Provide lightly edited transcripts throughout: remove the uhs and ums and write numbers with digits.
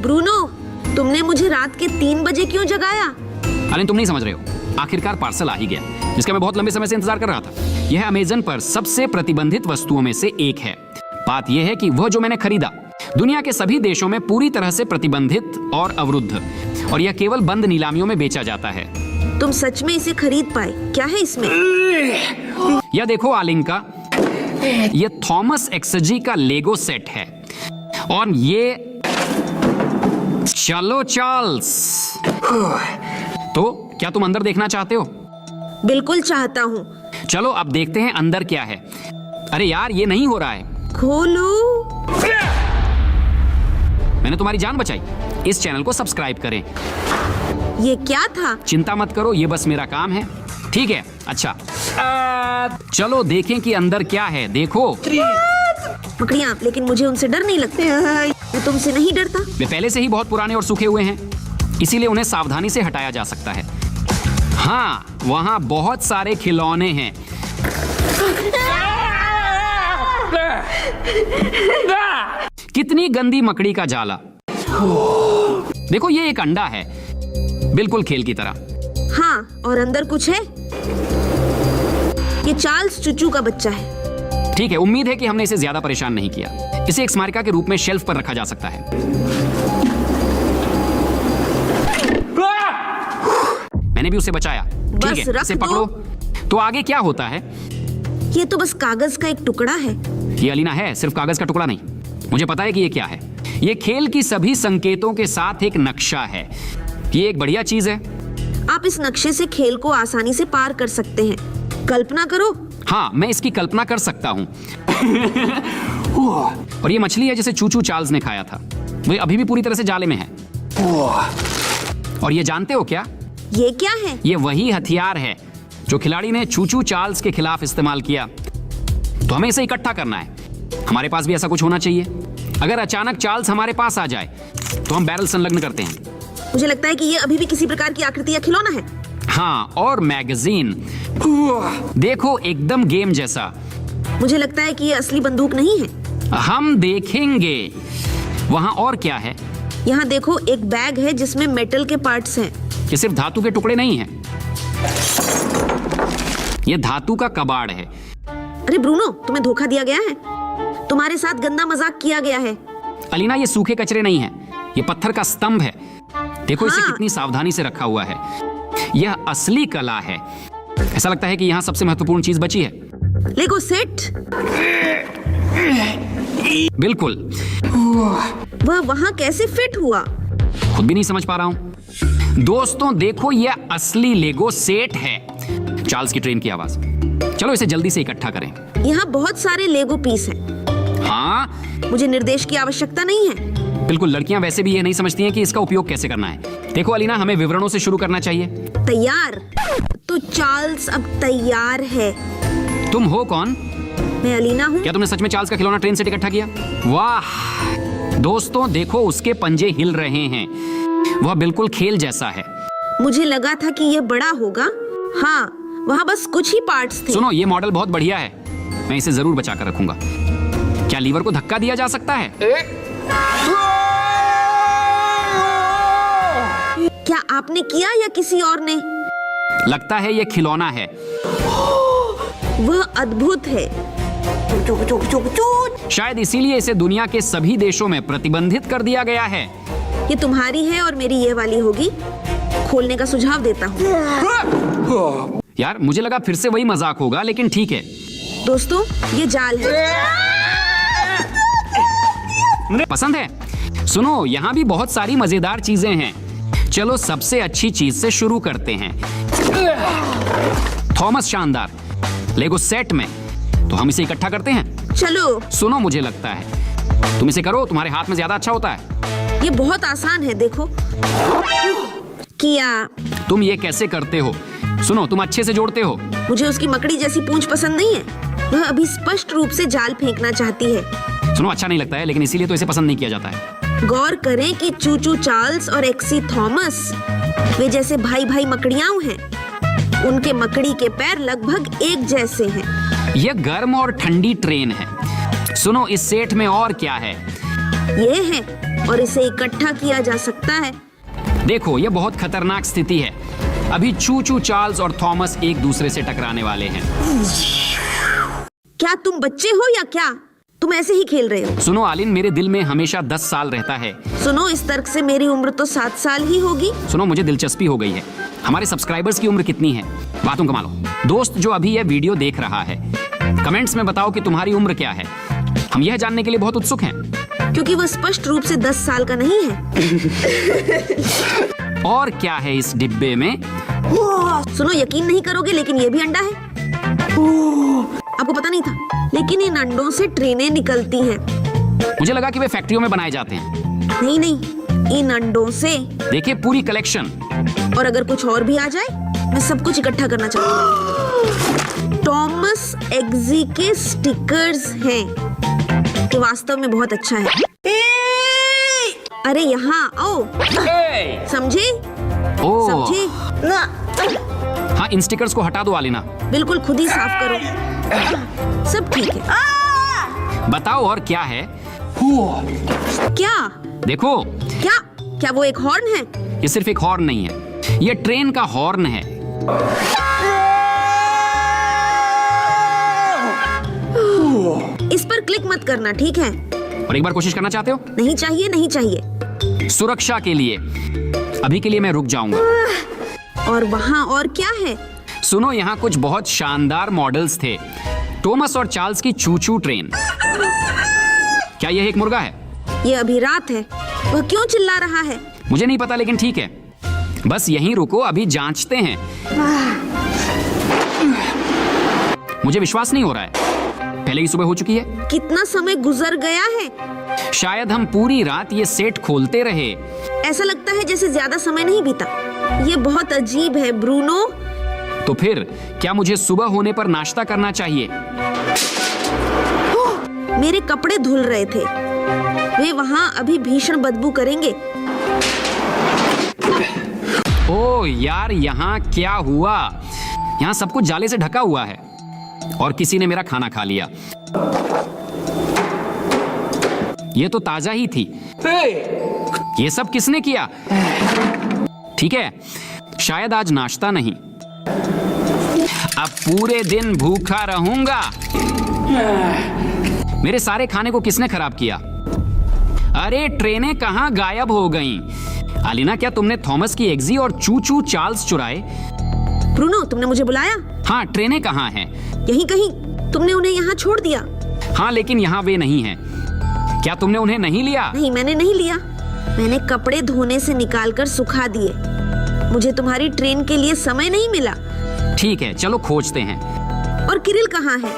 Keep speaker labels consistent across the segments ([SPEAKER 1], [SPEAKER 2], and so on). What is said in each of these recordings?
[SPEAKER 1] Bruno, तुमने मुझे रात के 3 बजे क्यों जगाया?
[SPEAKER 2] अरे तुम नहीं समझ रहे हो, आखिरकार पार्सल आ ही गया, जिसका मैं बहुत लंबे समय से इंतजार कर रहा था। यह अमेज़न पर सबसे प्रतिबंधित वस्तुओं में से एक है। बात यह है कि वह जो मैंने खरीदा दुनिया के सभी देशों में पूरी तरह से प्रतिबंधित और अवरुद्ध, और यह केवल बंद नीलामियों में बेचा जाता है।
[SPEAKER 1] तुम सच में इसे खरीद पाए? क्या है इसमें?
[SPEAKER 2] यह देखो आलिंका, यह थॉमस एक्सजी का लेगो सेट है, और ये चलो चार्ल्स। तो क्या तुम अंदर देखना चाहते हो?
[SPEAKER 1] बिल्कुल चाहता हूँ।
[SPEAKER 2] चलो अब देखते हैं अंदर क्या है। अरे यार, ये नहीं हो रहा है।
[SPEAKER 1] खोलो।
[SPEAKER 2] मैंने तुम्हारी जान बचाई। इस चैनल को सब्सक्राइब करें।
[SPEAKER 1] ये क्या था?
[SPEAKER 2] चिंता मत करो, ये बस मेरा काम है। ठीक है, अच्छा चलो देखें कि अंदर क्या है। देखो
[SPEAKER 1] मकड़ियाँ, लेकिन मुझे उनसे डर नहीं लगता। मैं तुमसे नहीं डरता।
[SPEAKER 2] वे पहले से ही बहुत पुराने और सूखे हुए हैं, इसीलिए उन्हें सावधानी से हटाया जा सकता है। हाँ, वहाँ बहुत सारे खिलौने हैं। कितनी गंदी मकड़ी का जाला। देखो, ये एक अंडा है, बिल्कुल खेल की तरह।
[SPEAKER 1] हाँ, और अंदर कुछ है। ये चार्ल्स चूचू का बच्चा है।
[SPEAKER 2] ठीक है, उम्मीद है कि हमने इसे ज्यादा परेशान नहीं किया। इसे एक स्मारिका के रूप में शेल्फ पर रखा जा सकता है। मैंने भी उसे बचाया। ठीक है, इसे पकड़ो। तो आगे क्या होता है?
[SPEAKER 1] ये तो बस कागज का एक टुकड़ा है।
[SPEAKER 2] ये अलीना है, सिर्फ कागज का टुकड़ा नहीं। मुझे पता है कि ये क्या है। ये खेल की सभी संकेतों के साथ एक नक्शा है। ये एक बढ़िया चीज है।
[SPEAKER 1] आप इस नक्शे से खेल को आसानी से पार कर सकते हैं। कल्पना करो।
[SPEAKER 2] हाँ, मैं इसकी कल्पना कर सकता हूँ। और ये मछली है जिसे चूचू चार्ल्स ने खाया था। वो अभी भी पूरी तरह से जाले में है। और ये जानते हो क्या?
[SPEAKER 1] ये क्या है?
[SPEAKER 2] ये वही हथियार है जो खिलाड़ी ने चूचू चार्ल्स के खिलाफ इस्तेमाल किया। तो हमें इसे इकट्ठा करना है। हमारे पास भी ऐसा कुछ होना चाहिए। अगर अचानक चार्ल्स हमारे पास आ जाए तो हम बैरल संलग्न करते हैं।
[SPEAKER 1] मुझे लगता है कि ये अभी भी किसी प्रकार की आकृति या खिलौना है।
[SPEAKER 2] हाँ, और मैगजीन देखो, एकदम गेम जैसा।
[SPEAKER 1] मुझे लगता है कि ये असली बंदूक नहीं है।
[SPEAKER 2] हम देखेंगे। वहाँ और क्या है?
[SPEAKER 1] यहाँ देखो, एक बैग है जिसमें मेटल के पार्ट्स हैं।
[SPEAKER 2] ये सिर्फ धातु के टुकड़े नहीं हैं। ये धातु का कबाड़ है।
[SPEAKER 1] अरे ब्रूनो, तुम्हें धोखा दिया गया है। तुम्हारे साथ गंदा मजाक किया गया है।
[SPEAKER 2] अलीना, ये सूखे कचरे नहीं है, ये पत्थर का स्तंभ है। देखो इसे
[SPEAKER 1] हाँ।
[SPEAKER 2] कितनी सावधानी से रखा हुआ है। यह असली कला है। ऐसा लगता है कि यहाँ सबसे महत्वपूर्ण चीज बची है।
[SPEAKER 1] लेगो सेट।
[SPEAKER 2] बिल्कुल।
[SPEAKER 1] वह वहाँ कैसे फिट हुआ?
[SPEAKER 2] खुद भी नहीं समझ पा रहा हूँ। दोस्तों देखो, यह असली लेगो सेट है। चार्ल्स की ट्रेन की आवाज। चलो इसे जल्दी से इकट्ठा करें।
[SPEAKER 1] यहाँ बहुत सारे लेगो पीस हैं।
[SPEAKER 2] हाँ,
[SPEAKER 1] मुझे निर्देश की आवश्यकता नहीं है।
[SPEAKER 2] बिल्कुल। लड़कियां वैसे भी ये नहीं समझती हैं कि इसका उपयोग कैसे करना है। देखो अलीना, हमें विवरणों से शुरू करना चाहिए।
[SPEAKER 1] तैयार? तो चार्ल्स अब तैयार है।
[SPEAKER 2] तुम हो कौन?
[SPEAKER 1] मैं अलीना हूँ।
[SPEAKER 2] क्या तुमने सच में चार्ल्स का खिलौना ट्रेन से इकट्ठा किया? वाह दोस्तों, देखो उसके पंजे हिल रहे हैं। वह बिल्कुल खेल जैसा है।
[SPEAKER 1] मुझे लगा था कि यह बड़ा होगा। हाँ, वहाँ बस कुछ ही पार्ट्स थे।
[SPEAKER 2] सुनो, ये मॉडल बहुत बढ़िया है। मैं इसे जरूर बचा कर रखूंगा। क्या लीवर को धक्का दिया जा सकता है?
[SPEAKER 1] क्या आपने किया या किसी और ने?
[SPEAKER 2] लगता है ये खिलौना है।
[SPEAKER 1] वह अद्भुत है।
[SPEAKER 2] शायद इसीलिए इसे दुनिया के सभी देशों में प्रतिबंधित कर दिया गया है।
[SPEAKER 1] ये तुम्हारी है और मेरी ये वाली होगी। खोलने का सुझाव देता हूँ।
[SPEAKER 2] यार, मुझे लगा फिर से वही मजाक होगा, लेकिन ठीक है।
[SPEAKER 1] दोस्तों, ये जाल है।
[SPEAKER 2] पसंद है? सुनो, यहाँ भी बहुत सारी मजेदार चीजें हैं। चलो सबसे अच्छी चीज से शुरू करते हैं। थॉमस शानदार लेगो सेट में। तो हम इसे इकट्ठा करते हैं।
[SPEAKER 1] चलो।
[SPEAKER 2] सुनो, मुझे लगता है तुम इसे करो, तुम्हारे हाथ में ज्यादा अच्छा होता है।
[SPEAKER 1] ये बहुत आसान है, देखो। किया।
[SPEAKER 2] तुम ये कैसे करते हो? सुनो, तुम अच्छे से जोड़ते हो।
[SPEAKER 1] मुझे उसकी मकड़ी जैसी पूंछ पसंद नहीं है। वह अभी स्पष्ट रूप से जाल फेंकना चाहती है।
[SPEAKER 2] सुनो, अच्छा नहीं लगता है, लेकिन इसीलिए तो इसे पसंद नहीं किया जाता है।
[SPEAKER 1] गौर करें कि चूचू चार्ल्स और एक्सी थॉमस वे जैसे भाई भाई मकड़ियाँ हैं। उनके मकड़ी के पैर लगभग एक जैसे हैं।
[SPEAKER 2] यह गर्म और ठंडी ट्रेन है। सुनो, इस सेट में और क्या है?
[SPEAKER 1] ये है और इसे इकट्ठा किया जा सकता है।
[SPEAKER 2] देखो, ये बहुत खतरनाक स्थिति है। अभी चूचू चार्ल्स और थॉमस एक दूसरे से टकराने वाले हैं।
[SPEAKER 1] क्या तुम बच्चे हो या क्या? तुम ऐसे ही खेल रहे हो।
[SPEAKER 2] सुनो आलिन, मेरे दिल में हमेशा 10 साल रहता है।
[SPEAKER 1] सुनो, इस तर्क से मेरी उम्र तो 7 साल ही होगी।
[SPEAKER 2] सुनो, मुझे दिलचस्पी हो गई है। हमारे सब्सक्राइबर्स की उम्र कितनी है? बातों कमा लो। दोस्त जो अभी यह वीडियो देख रहा है, कमेंट्स में बताओ कि तुम्हारी उम्र क्या है। हम यह जानने के लिए बहुत उत्सुक हैं।
[SPEAKER 1] क्योंकि वह स्पष्ट रूप से 10 साल का नहीं है।
[SPEAKER 2] और क्या है इस डिब्बे में?
[SPEAKER 1] सुनो, यकीन नहीं करोगे लेकिन ये भी अंडा है। आपको पता नहीं था, लेकिन इन अंडों से ट्रेनें निकलती हैं।
[SPEAKER 2] मुझे लगा कि वे फैक्ट्रियों में बनाए जाते हैं।
[SPEAKER 1] नहीं नहीं, इन अंडों से।
[SPEAKER 2] देखिए, पूरी कलेक्शन।
[SPEAKER 1] और अगर कुछ और भी आ जाए, मैं सब कुछ इकट्ठा करना चाहती हूँ। टॉमस एग्जी के स्टिकर्स हैं। ये वास्तव में बहुत अच्छा है। अरे यहाँ आओ। समझे?
[SPEAKER 2] ओह,
[SPEAKER 1] समझे?
[SPEAKER 2] हाँ, इन स्टिकर्स को हटा दो आलिना।
[SPEAKER 1] बिल्कुल, खुद ही साफ करो। सब ठीक है।
[SPEAKER 2] बताओ और क्या है?
[SPEAKER 1] क्या?
[SPEAKER 2] देखो,
[SPEAKER 1] क्या वो एक हॉर्न है?
[SPEAKER 2] ये सिर्फ एक हॉर्न नहीं है, ये ट्रेन का हॉर्न है।
[SPEAKER 1] इस पर क्लिक मत करना, ठीक है?
[SPEAKER 2] और एक बार कोशिश करना चाहते हो?
[SPEAKER 1] नहीं चाहिए, नहीं चाहिए।
[SPEAKER 2] सुरक्षा के लिए अभी के लिए मैं रुक जाऊंगा।
[SPEAKER 1] और वहाँ और क्या है?
[SPEAKER 2] सुनो, यहाँ कुछ बहुत शानदार मॉडल्स थे। टॉमस और चार्ल्स की चूचू ट्रेन। क्या यह एक मुर्गा है?
[SPEAKER 1] ये अभी रात है। वह क्यों चिल्ला रहा है?
[SPEAKER 2] मुझे नहीं पता, लेकिन ठीक है, बस यहीं रुको, अभी जांचते हैं। मुझे विश्वास नहीं हो रहा है, पहले ही सुबह हो चुकी है।
[SPEAKER 1] कितना समय गुजर गया है?
[SPEAKER 2] शायद हम पूरी रात ये सेट खोलते रहे।
[SPEAKER 1] ऐसा लगता है जैसे ज्यादा समय नहीं बीता। ये बहुत अजीब है, ब्रूनो।
[SPEAKER 2] तो फिर क्या मुझे सुबह होने पर नाश्ता करना चाहिए?
[SPEAKER 1] मेरे कपड़े धुल रहे थे। वे वहाँ अभी भीषण बदबू करेंगे।
[SPEAKER 2] ओह यार, यहाँ क्या हुआ? यहाँ सब कुछ जाले से ढका हुआ है और किसी ने मेरा खाना खा लिया। ये तो ताजा ही थी। ये सब किसने किया? ठीक है, शायद आज नाश्ता नहीं। अब पूरे दिन भूखा रहूंगा। मेरे सारे खाने को किसने खराब किया? अरे, ट्रेनें कहाँ गायब हो गईं? आलिना, क्या तुमने थॉमस की एग्जी और चूचू चार्ल्स चुराए?
[SPEAKER 1] ब्रूनो, तुमने मुझे बुलाया?
[SPEAKER 2] हाँ, ट्रेनें कहाँ हैं?
[SPEAKER 1] यहीं कहीं। तुमने उन्हें यहाँ छोड़ दिया।
[SPEAKER 2] हाँ, लेकिन यहाँ वे नहीं हैं। क्या तुमने उन्हें नहीं लिया?
[SPEAKER 1] नहीं, मैंने नहीं लिया। मैंने कपड़े धोने से निकालकर सुखा दिए। मुझे तुम्हारी ट्रेन के लिए समय नहीं मिला।
[SPEAKER 2] ठीक है, चलो खोजते हैं।
[SPEAKER 1] और किरिल कहाँ है?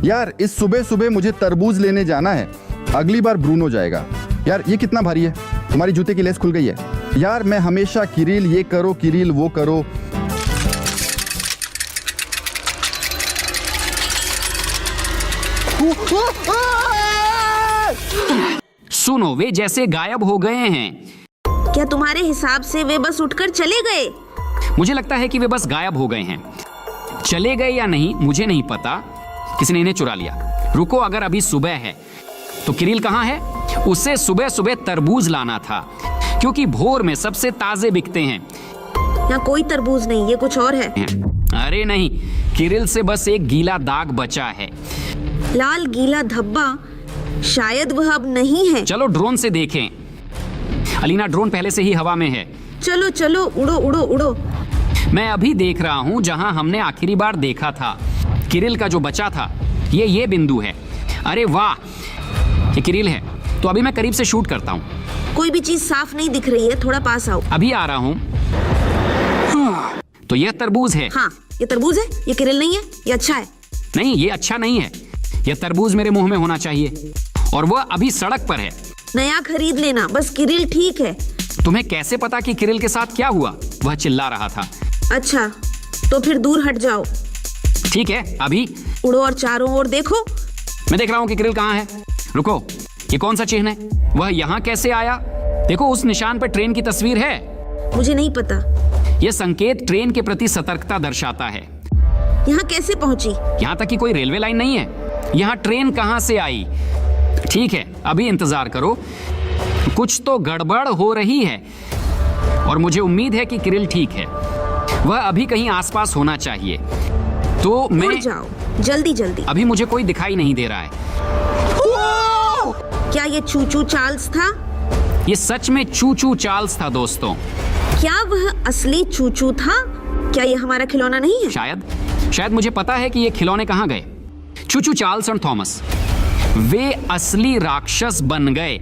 [SPEAKER 3] यार, इस सुबह सुबह मुझे तरबूज लेने जाना है। अगली बार ब्रूनो जाएगा। यार, ये कितना भारी है? तुम्हारी जूते की लेस खुल गई है। यार, मैं हमेशा किरिल ये करो, किरिल वो करो।
[SPEAKER 2] सुनो, वे जैसे गायब हो गए हैं।
[SPEAKER 1] क्या तुम्हारे हिसाब से वे बस उठकर चले गए?
[SPEAKER 2] मुझे लगता है कि वे बस गायब हो गए हैं। चले गए या नहीं मुझे नहीं पता, किसी ने इन्हें चुरा लिया। रुको, अगर अभी सुबह है तो किरिल कहाँ है? उसे सुबह सुबह तरबूज लाना था, क्योंकि भोर में सबसे ताजे बिकते हैं।
[SPEAKER 1] यहाँ कोई तरबूज नहीं, ये कुछ और है।
[SPEAKER 2] अरे नहीं, किरिल से बस एक गीला दाग बचा है।
[SPEAKER 1] लाल गीला धब्बा? शायद वह अब नहीं है।
[SPEAKER 2] चलो ड्रोन से देखें। अलीना, ड्रोन पहले से ही हवा में है।
[SPEAKER 1] चलो चलो, उड़ो उड़ो उड़ो।
[SPEAKER 2] मैं अभी देख रहा हूँ जहाँ हमने आखिरी बार देखा था। किरिल का जो बचा था, ये बिंदु है। अरे वाह, ये किरिल है। तो अभी मैं करीब से शूट करता हूँ।
[SPEAKER 1] कोई भी चीज साफ नहीं दिख रही है, थोड़ा पास आओ।
[SPEAKER 2] अभी आ रहा हूँ। तो यह तरबूज है।
[SPEAKER 1] हाँ, ये तरबूज है, ये किरिल नहीं है। ये अच्छा है।
[SPEAKER 2] नहीं, ये अच्छा नहीं है। यह तरबूज मेरे मुंह में होना चाहिए, और वह अभी सड़क पर है।
[SPEAKER 1] नया खरीद लेना, बस किरिल ठीक है।
[SPEAKER 2] तुम्हें कैसे पता कि किरिल के साथ क्या हुआ? वह चिल्ला रहा था।
[SPEAKER 1] अच्छा, तो फिर दूर हट जाओ।
[SPEAKER 2] ठीक है, अभी
[SPEAKER 1] उड़ो और चारों ओर देखो।
[SPEAKER 2] मैं देख रहा हूँ कि किरिल कहाँ है। रुको, ये कौन सा चिन्ह है? वह यहाँ कैसे आया? देखो, उस निशान पर ट्रेन की तस्वीर है।
[SPEAKER 1] मुझे नहीं पता।
[SPEAKER 2] यह संकेत ट्रेन के प्रति सतर्कता दर्शाता है।
[SPEAKER 1] यहाँ कैसे पहुंची?
[SPEAKER 2] यहाँ तक कि कोई रेलवे लाइन नहीं है। यहाँ ट्रेन कहाँ से आई? ठीक है, अभी इंतजार करो, कुछ तो गड़बड़ हो रही है और मुझे उम्मीद है कि किरिल ठीक है। वह अभी कहीं आसपास होना चाहिए। तो
[SPEAKER 1] उड़
[SPEAKER 2] मैं
[SPEAKER 1] जाओ जल्दी जल्दी।
[SPEAKER 2] अभी मुझे कोई दिखाई नहीं दे रहा है।
[SPEAKER 1] क्या ये चूचू चार्ल्स था?
[SPEAKER 2] ये सच में चूचू चार्ल्स था दोस्तों।
[SPEAKER 1] क्या वह असली चूचू था? क्या ये हमारा खिलौना नहीं है?
[SPEAKER 2] शायद मुझे पता है कि ये खिलौने कहाँ गए। चूचू चार्ल्स और थॉमस, वे असली राक्षस बन गए।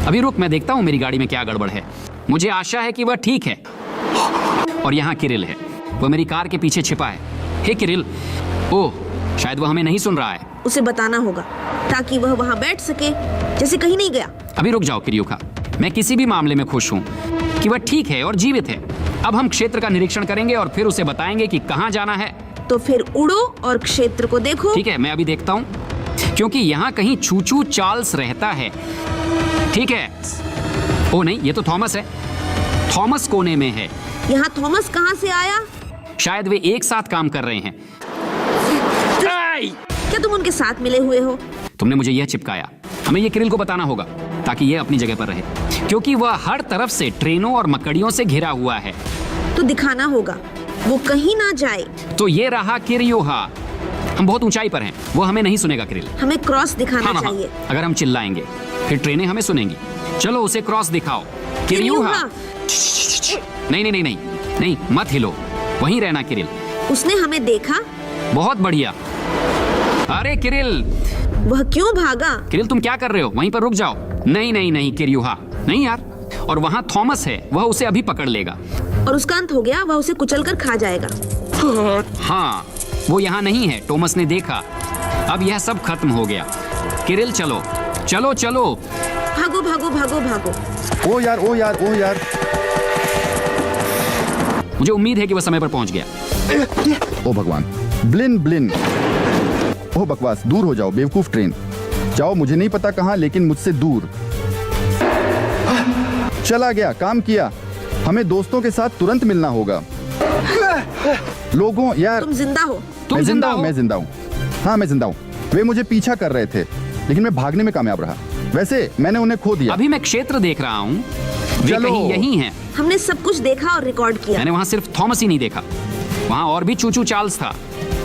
[SPEAKER 2] अभी रुक, मैं देखता हूँ मेरी गाड़ी में क्या गड़बड़ है। मुझे आशा है कि वह ठीक है। और यहाँ किरिल है, वह मेरी कार के पीछे छिपा है। हे किरिल, ओह शायद वह हमें नहीं सुन रहा है।
[SPEAKER 1] उसे बताना होगा ताकि वह वहाँ बैठ सके जैसे कहीं नहीं गया।
[SPEAKER 2] अभी रुक जाओ किरियुका, मैं किसी भी मामले में खुश हूँ कि वह ठीक है और जीवित है। अब हम क्षेत्र का निरीक्षण करेंगे और फिर उसे बताएंगे कि कहाँ जाना है।
[SPEAKER 1] तो फिर उड़ो और क्षेत्र को देखो।
[SPEAKER 2] ठीक है, मैं अभी देखता हूँ, क्योंकि यहाँ कहीं चूचू चार्ल्स रहता है। ठीक है। ओ नहीं, ये तो थॉमस है। थॉमस कोने में है।
[SPEAKER 1] यहाँ थॉमस कहाँ से आया?
[SPEAKER 2] शायद वे एक साथ काम कर रहे हैं।
[SPEAKER 1] क्या तुम उनके साथ मिले हुए हो?
[SPEAKER 2] तुमने मुझे यह चिपकाया। हमें यह किरिल को बताना होगा ताकि यह अपनी जगह पर रहे, क्योंकि वह हर तरफ से ट्रेनों और मकड़ियों से घिरा हुआ है।
[SPEAKER 1] तो दिखाना होगा वो कहीं ना जाए।
[SPEAKER 2] तो ये रहा किरियोहा। हम बहुत ऊंचाई पर हैं, वो हमें नहीं सुनेगा किरिल।
[SPEAKER 1] हमें क्रॉस दिखाना चाहिए।
[SPEAKER 2] अगर हम चिल्लाएंगे फिर ट्रेनें हमें सुनेंगी। चलो उसे क्रॉस दिखाओ। किरियोहा। नहीं नहीं नहीं नहीं नहीं, मत हिलो, वहीं रहना किरिल।
[SPEAKER 1] उसने हमें देखा।
[SPEAKER 2] बहुत बढ़िया। अरे किरिल,
[SPEAKER 1] वह क्यों भागा?
[SPEAKER 2] किरिल तुम क्या कर रहे हो? वहीं पर रुक जाओ। नहीं नहीं नहीं किरियोहा, नहीं यार। और वहाँ थॉमस है, वह उसे अभी पकड़ लेगा।
[SPEAKER 1] और उसका अंत हो गया, वह उसे कुचलकर खा जाएगा।
[SPEAKER 2] हाँ, वो यहाँ नहीं है, टॉमस ने देखा। अब यह सब खत्म हो गया। किरिल चलो चलो चलो।
[SPEAKER 1] भागो भागो भागो भागो।
[SPEAKER 3] ओ यार ओ यार ओ यार।
[SPEAKER 2] मुझे उम्मीद है कि वह समय पर पहुंच गया।
[SPEAKER 3] ओ भगवान, ब्लिन ब्लिन। ओह बकवास, दूर हो जाओ बेवकूफ ट्रेन। जाओ, मुझे नहीं पता कहाँ, लेकिन मुझसे दूर। चला गया, काम किया। हमें दोस्तों के साथ तुरंत मिलना होगा। लोगों यार,
[SPEAKER 1] तुम जिंदा हो?
[SPEAKER 2] तुम जिंदा हो?
[SPEAKER 3] मैं जिंदा हूँ। हाँ मैं जिंदा हूँ। वे मुझे पीछा कर रहे थे, लेकिन मैं भागने में कामयाब रहा। वैसे मैंने उन्हें खो दिया।
[SPEAKER 2] अभी मैं क्षेत्र देख रहा हूँ, वे
[SPEAKER 3] चलो।
[SPEAKER 2] कहीं यहीं हैं।
[SPEAKER 1] हमने सब कुछ देखा और रिकॉर्ड किया।
[SPEAKER 2] मैंने वहाँ सिर्फ थॉमस ही नहीं देखा, वहाँ और भी चूचू चार्ल्स था।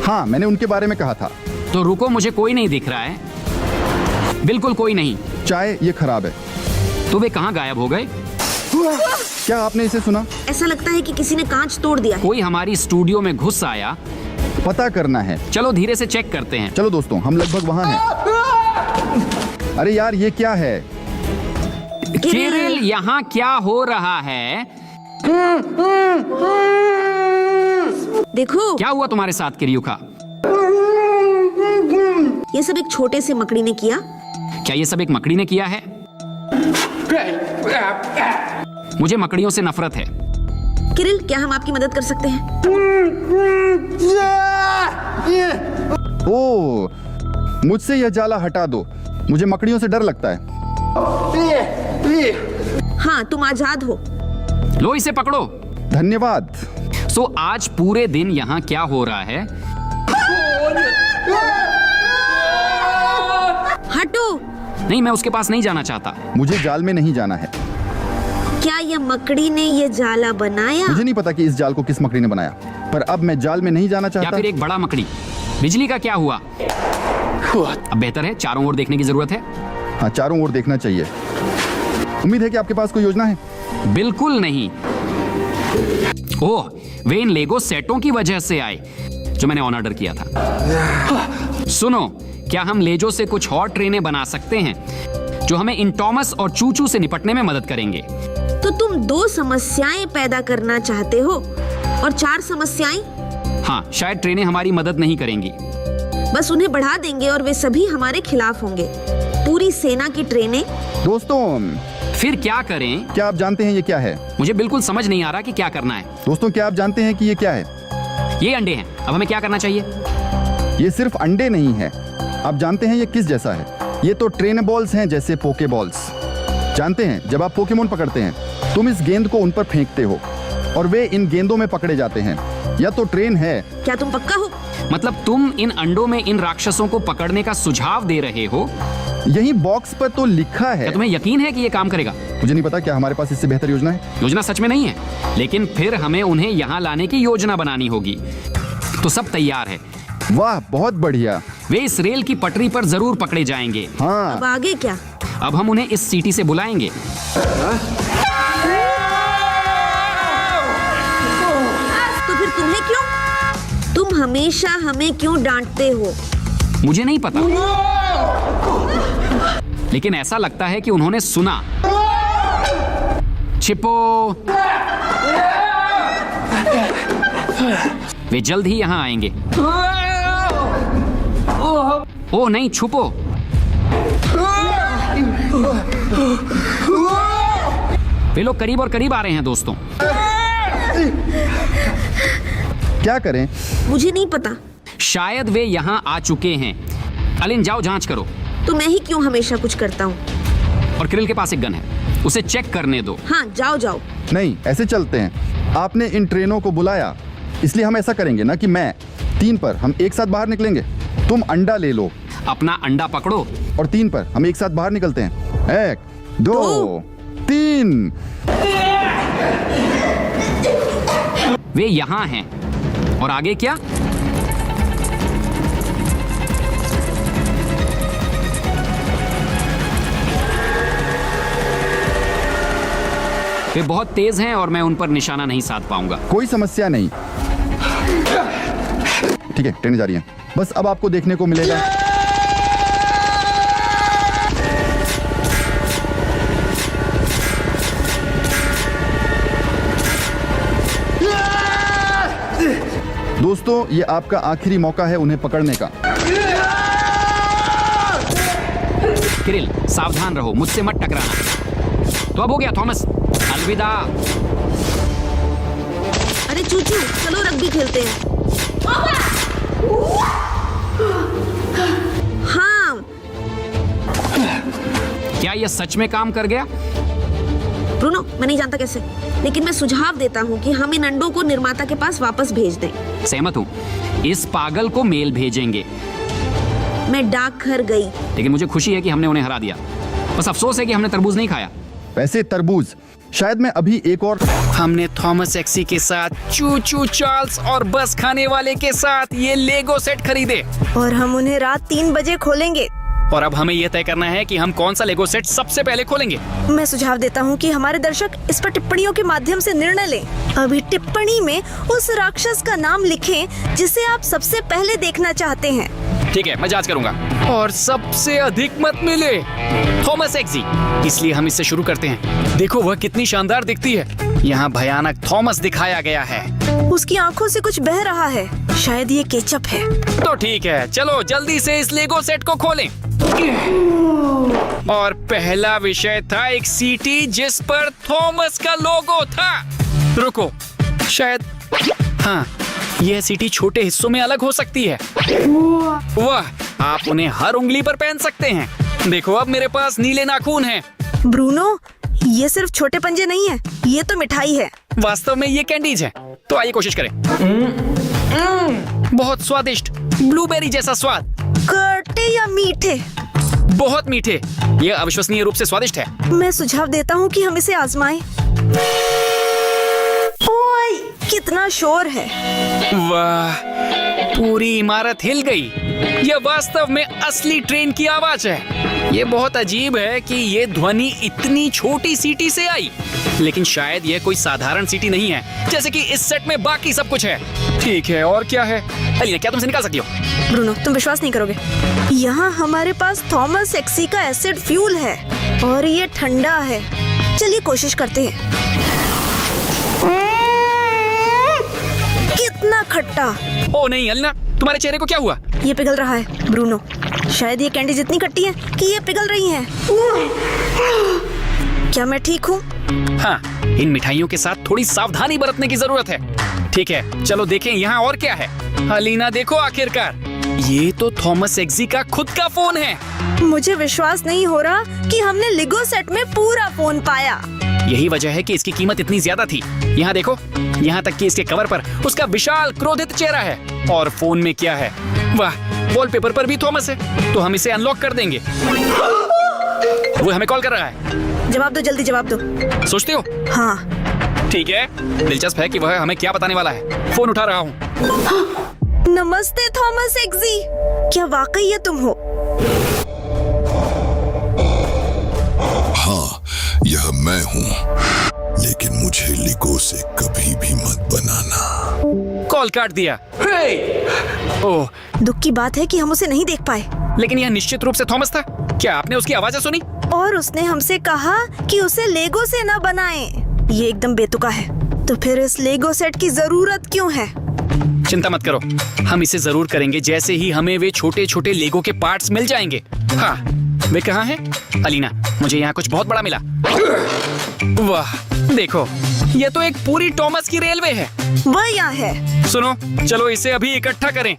[SPEAKER 3] हाँ, मैंने उनके बारे में कहा था।
[SPEAKER 2] तो रुको, मुझे कोई नहीं दिख रहा है, बिल्कुल कोई नहीं।
[SPEAKER 3] चाय ये खराब है।
[SPEAKER 2] तो वे कहाँ गायब हो गए?
[SPEAKER 3] क्या आपने इसे सुना?
[SPEAKER 1] ऐसा लगता है कि किसी ने कांच तोड़ दिया है।
[SPEAKER 2] कोई हमारी स्टूडियो में घुस आया।
[SPEAKER 3] पता करना है।
[SPEAKER 2] चलो धीरे से चेक करते हैं।
[SPEAKER 3] चलो दोस्तों, हम लगभग वहाँ हैं। अरे यार, ये क्या है?
[SPEAKER 2] किरिल, यहाँ क्या हो रहा है?
[SPEAKER 1] देखो,
[SPEAKER 2] क्या हुआ तुम्हारे साथ किरियुका?
[SPEAKER 1] ये सब एक छोटे से मकड़ी ने किया।
[SPEAKER 2] क्या ये सब एक मकड़ी ने किया है? मुझे मकड़ियों से नफरत है।
[SPEAKER 1] किरिल, क्या हम आपकी मदद कर सकते हैं?
[SPEAKER 3] ओ, मुझसे यह जाला हटा दो। मुझे मकड़ियों से डर लगता है।
[SPEAKER 1] हाँ, तुम आजाद हो।
[SPEAKER 2] लो इसे पकड़ो।
[SPEAKER 3] धन्यवाद।
[SPEAKER 2] सो आज पूरे दिन यहाँ क्या हो रहा है?
[SPEAKER 1] हटो।
[SPEAKER 2] नहीं, मैं उसके पास नहीं जाना चाहता।
[SPEAKER 3] मुझे जाल में नहीं जाना है।
[SPEAKER 1] क्या यह मकड़ी ने यह जाला बनाया?
[SPEAKER 3] मुझे नहीं पता कि इस जाल को किस मकड़ी ने बनाया, पर अब मैं जाल में नहीं जाना
[SPEAKER 2] या
[SPEAKER 3] चाहता।
[SPEAKER 2] फिर एक बड़ा मकड़ी। बिजली का क्या हुआ? अब बेहतर है, चारों ओर देखने की जरूरत है।
[SPEAKER 3] हाँ, चारों ओर देखना चाहिए। उम्मीद है कि आपके पास कोई योजना है।
[SPEAKER 2] बिल्कुल नहीं। ओह, वे इन लेगो सेटों की वजह से आए जो मैंने ऑर्डर किया था। सुनो, क्या हम लेजो से कुछ और ट्रेनें बना सकते हैं जो हमें इन टॉमस और चूचू से निपटने में मदद करेंगे?
[SPEAKER 1] तो तुम 2 समस्याएं पैदा करना चाहते हो और 4 समस्याएं?
[SPEAKER 2] हाँ, शायद ट्रेनें हमारी मदद नहीं करेंगी।
[SPEAKER 1] बस उन्हें बढ़ा देंगे और वे सभी हमारे खिलाफ होंगे। पूरी सेना की ट्रेनें।
[SPEAKER 3] दोस्तों,
[SPEAKER 2] फिर क्या करें?
[SPEAKER 3] क्या आप जानते हैं ये क्या है?
[SPEAKER 2] मुझे बिल्कुल समझ नहीं आ रहा कि क्या करना है।
[SPEAKER 3] दोस्तों, क्या आप जानते हैं कि ये क्या है?
[SPEAKER 2] ये अंडे हैं। अब हमें क्या करना चाहिए?
[SPEAKER 3] ये सिर्फ अंडे नहीं है। आप जानते हैं ये किस जैसा है? ये तो ट्रेन बॉल्स हैं, जैसे पोके बॉल्स। जानते हैं, जब आप पोकेमोन पकड़ते हैं, तुम इस गेंद को उन पर फेंकते हो और वे इन गेंदों में पकड़े जाते हैं। यह तो ट्रेन है।
[SPEAKER 1] क्या तुम पक्का हो?
[SPEAKER 2] मतलब तुम इन अंडों में इन राक्षसों को पकड़ने का सुझाव दे रहे हो?
[SPEAKER 3] यही बॉक्स पर तो लिखा है।
[SPEAKER 2] क्या तुम्हें यकीन है कि ये काम करेगा?
[SPEAKER 3] मुझे नहीं पता, क्या हमारे पास इससे बेहतर योजना है?
[SPEAKER 2] योजना सच में नहीं है, लेकिन फिर हमें उन्हें यहाँ लाने की योजना बनानी होगी। तो सब तैयार है।
[SPEAKER 3] वाह, बहुत बढ़िया।
[SPEAKER 2] वे इस रेल की पटरी पर जरूर पकड़े जाएंगे।
[SPEAKER 3] हाँ,
[SPEAKER 1] अब आगे क्या?
[SPEAKER 2] अब हम उन्हें इस सीटी से बुलाएंगे।
[SPEAKER 1] तो फिर तुम्हें क्यों? तुम हमेशा हमें क्यों डांटते हो?
[SPEAKER 2] मुझे नहीं पता, लेकिन ऐसा लगता है कि उन्होंने सुना। छिपो। वे जल्द ही यहाँ आएंगे। ओह नहीं, छुपो। वे लोग करीब और करीब आ रहे हैं दोस्तों।
[SPEAKER 3] क्या करें?
[SPEAKER 1] मुझे नहीं पता।
[SPEAKER 2] शायद वे यहाँ आ चुके हैं। अलिन जाओ जांच करो।
[SPEAKER 1] तो मैं ही क्यों हमेशा कुछ करता हूँ?
[SPEAKER 2] और क्रिल के पास एक गन है, उसे चेक करने दो।
[SPEAKER 1] हाँ, जाओ जाओ।
[SPEAKER 3] नहीं, ऐसे चलते हैं। आपने इन ट्रेनों को बुलाया, इसलिए हम ऐसा करेंगे ना कि मैं 3 पर हम एक साथ बाहर निकलेंगे। तुम अंडा ले लो
[SPEAKER 2] अपना अंडा पकड़ो।
[SPEAKER 3] और 3 पर हम एक साथ बाहर निकलते हैं। 1 2 3।
[SPEAKER 2] वे यहाँ हैं। और आगे क्या? वे बहुत तेज हैं और मैं उन पर निशाना नहीं साध पाऊंगा।
[SPEAKER 3] कोई समस्या नहीं। ठीक है, ट्रेन जा रही है। बस अब आपको देखने को मिलेगा। दोस्तों, ये आपका आखिरी मौका है उन्हें पकड़ने का।
[SPEAKER 2] किरिल, सावधान रहो, मुझसे मत टकराना। तो अब हो गया थॉमस, अलविदा।
[SPEAKER 1] अरे चूचू, चलो रग्बी खेलते हैं। हाँ।
[SPEAKER 2] क्या यह सच में काम कर गया?
[SPEAKER 1] ब्रूनो, मैं नहीं जानता कैसे, लेकिन मैं सुझाव देता हूँ कि हम इन अंडों को निर्माता के पास वापस भेज दें।
[SPEAKER 2] सहमत हूँ। इस पागल को मेल भेजेंगे।
[SPEAKER 1] मैं डाकघर गई।
[SPEAKER 2] लेकिन मुझे खुशी है कि हमने उन्हें हरा दिया। बस अफसोस है कि हमने तरबूज नहीं खाया।
[SPEAKER 3] वैसे तरबूज, शायद मैं अभी एक और।
[SPEAKER 2] हमने थॉमस एक्सी के साथ, चू चार्ल्स और बस खाने वाले के साथ ये लेगो सेट खरीदे।
[SPEAKER 4] और हम उन्हें रात 3 बजे खोलेंगे।
[SPEAKER 2] और अब हमें यह तय करना है कि हम कौन सा लेगो सेट सबसे पहले खोलेंगे।
[SPEAKER 4] मैं सुझाव देता हूँ कि हमारे दर्शक इस पर टिप्पणियों के माध्यम से निर्णय लें। अभी टिप्पणी में उस राक्षस का नाम लिखें जिसे आप सबसे पहले देखना चाहते हैं।
[SPEAKER 2] ठीक है, मैं जांच करूंगा। और सबसे अधिक मत मिले थॉमस एक्सी, इसलिए हम इससे शुरू करते हैं। देखो वह कितनी शानदार दिखती है। यहाँ भयानक थॉमस दिखाया गया है।
[SPEAKER 4] उसकी आंखों से कुछ बह रहा है, शायद ये केचप है।
[SPEAKER 2] तो ठीक है, चलो जल्दी से इस लेगो सेट को खोलें। और पहला विषय था एक सीटी जिस पर थॉमस का लोगो था। रुको, शायद हाँ, यह सीटी छोटे हिस्सों में अलग हो सकती है। वाह, आप उन्हें हर उंगली पर पहन सकते हैं। देखो, अब मेरे पास नीले नाखून हैं।
[SPEAKER 4] ब्रूनो, ये सिर्फ छोटे पंजे नहीं है, ये तो मिठाई है।
[SPEAKER 2] वास्तव में ये कैंडीज है। तो आइए कोशिश करें। बहुत स्वादिष्ट, ब्लूबेरी जैसा स्वाद।
[SPEAKER 4] खट्टे या मीठे?
[SPEAKER 2] बहुत मीठे। यह अविश्वसनीय रूप से स्वादिष्ट है।
[SPEAKER 4] मैं सुझाव देता हूँ कि हम इसे आजमाएं। ओए, कितना शोर है।
[SPEAKER 2] वाह, पूरी इमारत हिल गई। यह वास्तव में असली ट्रेन की आवाज है। ये बहुत अजीब है कि ये ध्वनि इतनी छोटी सीटी से आई, लेकिन शायद यह कोई साधारण सीटी नहीं है, जैसे कि इस सेट में बाकी सब कुछ है। ठीक है, और क्या है? अलीना, क्या तुमसे निकाल सकती हो?
[SPEAKER 4] ब्रूनो, तुम विश्वास नहीं करोगे। यहाँ हमारे पास थॉमस एक्सी का एसिड फ्यूल है और ये ठंडा है। चलिए कोशिश करते हैं। कितना खट्टा।
[SPEAKER 2] ओ नहीं अलीना, तुम्हारे चेहरे को क्या हुआ?
[SPEAKER 4] ये पिघल रहा है ब्रूनो। शायद ये कैंडी जितनी खट्टी है कि ये पिघल रही है। क्या मैं ठीक हूँ?
[SPEAKER 2] हाँ, इन मिठाइयों के साथ थोड़ी सावधानी बरतने की जरूरत है। ठीक है, चलो देखें यहाँ और क्या है। अलीना देखो, आखिरकार ये तो थॉमस एक्सी का खुद का फोन है।
[SPEAKER 4] मुझे विश्वास नहीं हो रहा कि हमने लिगो सेट में पूरा फोन पाया।
[SPEAKER 2] यही वजह है कि इसकी कीमत इतनी ज्यादा थी। यहाँ देखो, यहाँ तक कि इसके कवर पर उसका विशाल क्रोधित चेहरा है। और फोन में क्या है? वाह, वॉलपेपर पर भी थॉमस है, तो हम इसे अनलॉक कर देंगे। वो हमें कॉल कर रहा है।
[SPEAKER 4] जवाब दो, जल्दी जवाब दो।
[SPEAKER 2] सोचते हो?
[SPEAKER 4] हाँ।
[SPEAKER 2] ठीक है, दिलचस्प है कि वह हमें क्या बताने वाला है। फोन उठा रहा हूँ।
[SPEAKER 4] नमस्ते थॉमस एग्जी, क्या वाकई ये तुम हो?
[SPEAKER 5] हाँ, यह मैं हूँ, लेकिन मुझे लिगो से कभी भी मत बनाना।
[SPEAKER 2] कॉल काट दिया। ओह,
[SPEAKER 4] दुख की बात है कि हम उसे नहीं देख पाए,
[SPEAKER 2] लेकिन यह निश्चित रूप से थॉमस था। क्या आपने उसकी आवाजें सुनी?
[SPEAKER 4] और उसने हमसे कहा कि उसे लेगो से न बनाएं। ये एकदम बेतुका है। तो फिर इस लेगो सेट की जरूरत क्यों है?
[SPEAKER 2] चिंता मत करो, हम इसे जरूर करेंगे जैसे ही हमें वे छोटे छोटे लेगो के पार्ट्स मिल जाएंगे। हाँ, वे कहाँ हैं? अलीना, मुझे यहाँ कुछ बहुत बड़ा मिला। वाह, देखो, ये तो एक पूरी टॉमस की रेलवे है।
[SPEAKER 4] वह यहाँ है।
[SPEAKER 2] सुनो, चलो इसे अभी इकट्ठा करें।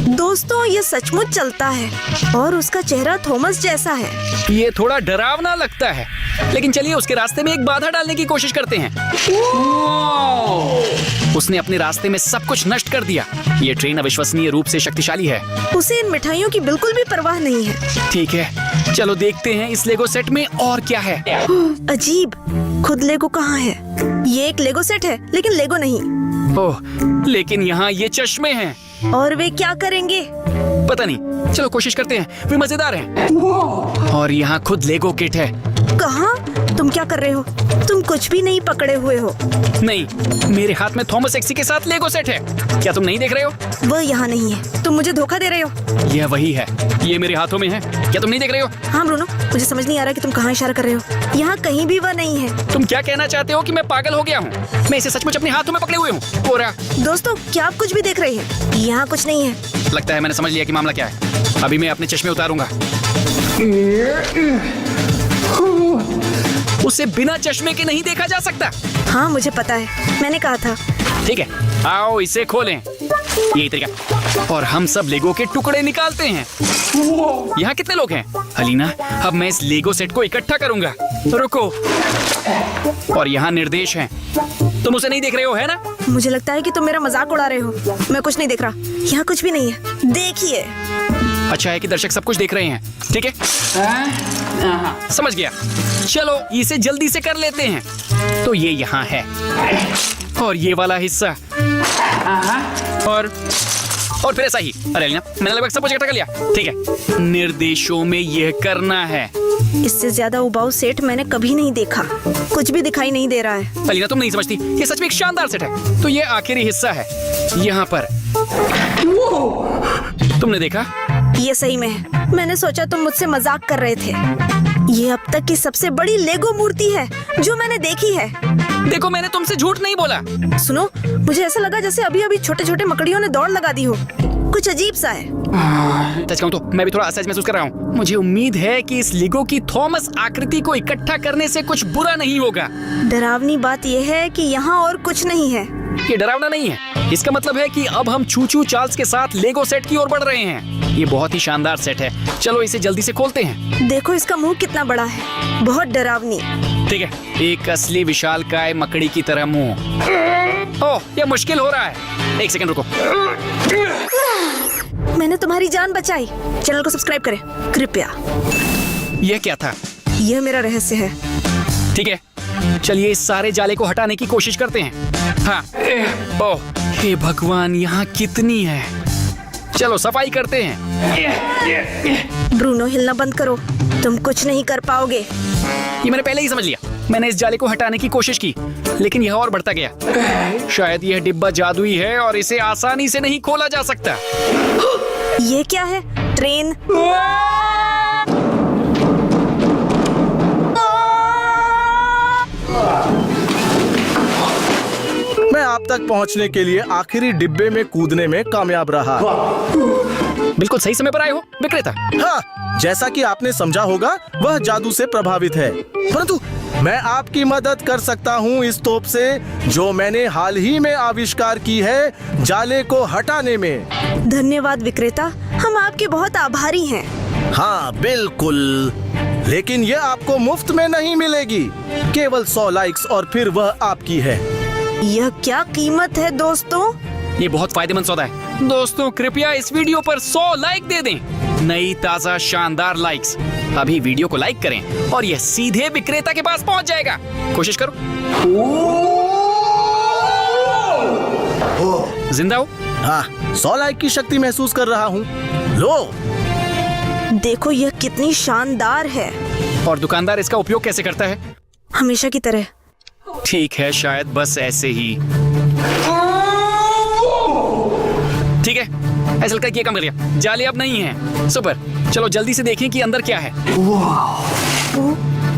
[SPEAKER 4] दोस्तों, ये सचमुच चलता है और उसका चेहरा थॉमस जैसा है।
[SPEAKER 2] ये थोड़ा डरावना लगता है, लेकिन चलिए उसके रास्ते में एक बाधा डालने की कोशिश करते हैं। उसने अपने रास्ते में सब कुछ नष्ट कर दिया। ये ट्रेन अविश्वसनीय रूप से शक्तिशाली है।
[SPEAKER 4] उसे इन मिठाइयों की बिल्कुल भी परवाह नहीं है।
[SPEAKER 2] ठीक है, चलो देखते हैं इस लेगो सेट में और क्या है।
[SPEAKER 4] अजीब, खुद लेगो कहाँ है? ये एक लेगो सेट है, लेकिन लेगो नहीं।
[SPEAKER 2] ओह, लेकिन यहाँ ये चश्मे हैं।
[SPEAKER 4] और वे क्या करेंगे?
[SPEAKER 2] पता नहीं, चलो कोशिश करते हैं। वे मजेदार हैं। और यहाँ खुद लेगो किट है।
[SPEAKER 4] कहाँ? तुम क्या कर रहे हो? तुम कुछ भी नहीं पकड़े हुए हो।
[SPEAKER 2] नहीं, मेरे हाथ में थॉमस एक्सी के साथ लेगो सेट है। क्या तुम नहीं देख रहे हो?
[SPEAKER 4] वह यहाँ नहीं है। तुम मुझे धोखा दे रहे हो।
[SPEAKER 2] यह वही है, ये मेरे हाथों में है। क्या तुम नहीं देख रहे हो?
[SPEAKER 4] हाँ ब्रूनो, मुझे समझ नहीं आ रहा कि तुम कहाँ इशारा कर रहे हो। यहाँ कहीं भी वह नहीं है।
[SPEAKER 2] तुम क्या कहना चाहते हो कि मैं पागल हो गया हूँ? मैं इसे सचमुच अपने हाथों में पकड़े हुए हूँ। पूरा।
[SPEAKER 4] दोस्तों, क्या आप कुछ भी देख रहे हैं? यहाँ कुछ नहीं है।
[SPEAKER 2] लगता है मैंने समझ लिया कि मामला क्या है। अभी मैं अपने चश्मे उतारूंगा। उसे बिना चश्मे के नहीं देखा जा सकता।
[SPEAKER 4] हाँ, मुझे पता है, मैंने कहा था।
[SPEAKER 2] ठीक है, आओ इसे खोलें। यही तरीका। और हम सब लेगो के टुकड़े निकालते हैं। यहाँ कितने लोग हैं? अलीना, अब मैं इस लेगो सेट को इकट्ठा करूंगा। रुको। और यहाँ निर्देश हैं। तुम उसे नहीं देख रहे हो, है ना?
[SPEAKER 4] मुझे लगता है कि तुम मेरा मजाक उड़ा रहे हो। मैं कुछ नहीं देख रहा। यहाँ कुछ भी नहीं है। देखिए।
[SPEAKER 2] अच्छा है कि दर्शक सब कुछ देख रहे हैं। ठीक है, समझ गया। चलो इसे जल्दी से कर लेते हैं। तो ये यहाँ है, और ये वाला हिस्सा, और फिर ऐसा ही। अरे अलीना, मैंने लगभग सब कुछ इकट्ठा कर लिया। ठीक है, निर्देशों में यह करना है।
[SPEAKER 4] इससे ज्यादा उबाऊ सेट मैंने कभी नहीं देखा। कुछ भी दिखाई नहीं दे रहा है।
[SPEAKER 2] अलीना, तुम नहीं समझती, ये सच में एक शानदार सेट है। तो ये आखिरी हिस्सा है, यहाँ पर। तुमने देखा?
[SPEAKER 4] ये सही में है। मैंने सोचा तुम मुझसे मजाक कर रहे थे। ये अब तक की सबसे बड़ी लेगो मूर्ति है जो मैंने देखी है।
[SPEAKER 2] देखो, मैंने तुमसे झूठ नहीं बोला।
[SPEAKER 4] सुनो, मुझे ऐसा लगा जैसे अभी अभी छोटे छोटे मकड़ियों ने दौड़ लगा दी हो। कुछ अजीब सा है।
[SPEAKER 2] सच कहूं तो मैं भी थोड़ा असहज महसूस कर रहा हूँ। मुझे उम्मीद है कि इस लेगो की थॉमस आकृति को इकट्ठा करने से कुछ बुरा नहीं होगा।
[SPEAKER 4] डरावनी बात यह है कि यहाँ और कुछ नहीं है।
[SPEAKER 2] ये डरावना नहीं है। इसका मतलब है कि अब हम चूचू चार्ल्स के साथ लेगो सेट की ओर बढ़ रहे हैं। ये बहुत ही शानदार सेट है। चलो इसे जल्दी से खोलते हैं।
[SPEAKER 4] देखो, इसका मुंह कितना बड़ा है। बहुत डरावनी।
[SPEAKER 2] ठीक है, एक असली विशालकाय मकड़ी की तरह मुंह। ओह, ये मुश्किल हो रहा है। एक सेकंड रुको।
[SPEAKER 4] मैंने तुम्हारी जान बचाई। चैनल को सब्सक्राइब करें कृपया।
[SPEAKER 2] यह क्या था?
[SPEAKER 4] यह मेरा रहस्य है।
[SPEAKER 2] ठीक है, चलिए इस सारे जाले को हटाने की कोशिश करते हैं। हाँ। ओह, हे भगवान, यहाँ कितनी है। चलो सफाई करते हैं।
[SPEAKER 4] ब्रूनो, हिलना बंद करो। तुम कुछ नहीं कर पाओगे।
[SPEAKER 2] ये मैंने पहले ही समझ लिया। मैंने इस जाले को हटाने की कोशिश की, लेकिन यह और बढ़ता गया। शायद यह डिब्बा जादुई है और इसे आसानी से नहीं खोला जा सकता।
[SPEAKER 4] ये क्या है? ट्रेन।
[SPEAKER 6] मैं आप तक पहुंचने के लिए आखिरी डिब्बे में कूदने में कामयाब रहा।
[SPEAKER 2] बिल्कुल सही समय पर आए हो विक्रेता।
[SPEAKER 6] हाँ, जैसा कि आपने समझा होगा, वह जादू से प्रभावित है। परंतु मैं आपकी मदद कर सकता हूँ इस तोप से, जो मैंने हाल ही में आविष्कार की है, जाले को हटाने में।
[SPEAKER 4] धन्यवाद विक्रेता, हम आपके बहुत आभारी हैं।
[SPEAKER 6] हाँ बिल्कुल, लेकिन ये आपको मुफ्त में नहीं मिलेगी। केवल 100 लाइक्स और फिर वह आपकी है।
[SPEAKER 4] यह क्या कीमत है दोस्तों?
[SPEAKER 2] ये बहुत फायदेमंद सौदा है। दोस्तों कृपया इस वीडियो पर 100 लाइक दे दें। नई ताजा शानदार लाइक्स। अभी वीडियो को लाइक करें और यह सीधे विक्रेता के पास पहुंच जाएगा। कोशिश करो। जिंदा हो?
[SPEAKER 6] हाँ, 100 लाइक की शक्ति महसूस कर रहा हूँ। लो,
[SPEAKER 4] देखो यह कितनी शानदार है।
[SPEAKER 2] और दुकानदार इसका उपयोग कैसे करता है?
[SPEAKER 4] हमेशा की तरह।
[SPEAKER 2] ठीक है, शायद बस ऐसे ही। ठीक है, ऐसा लगता है कि ये काम कर गया। जाले अब नहीं है। सुपर, चलो जल्दी से देखें कि अंदर क्या है।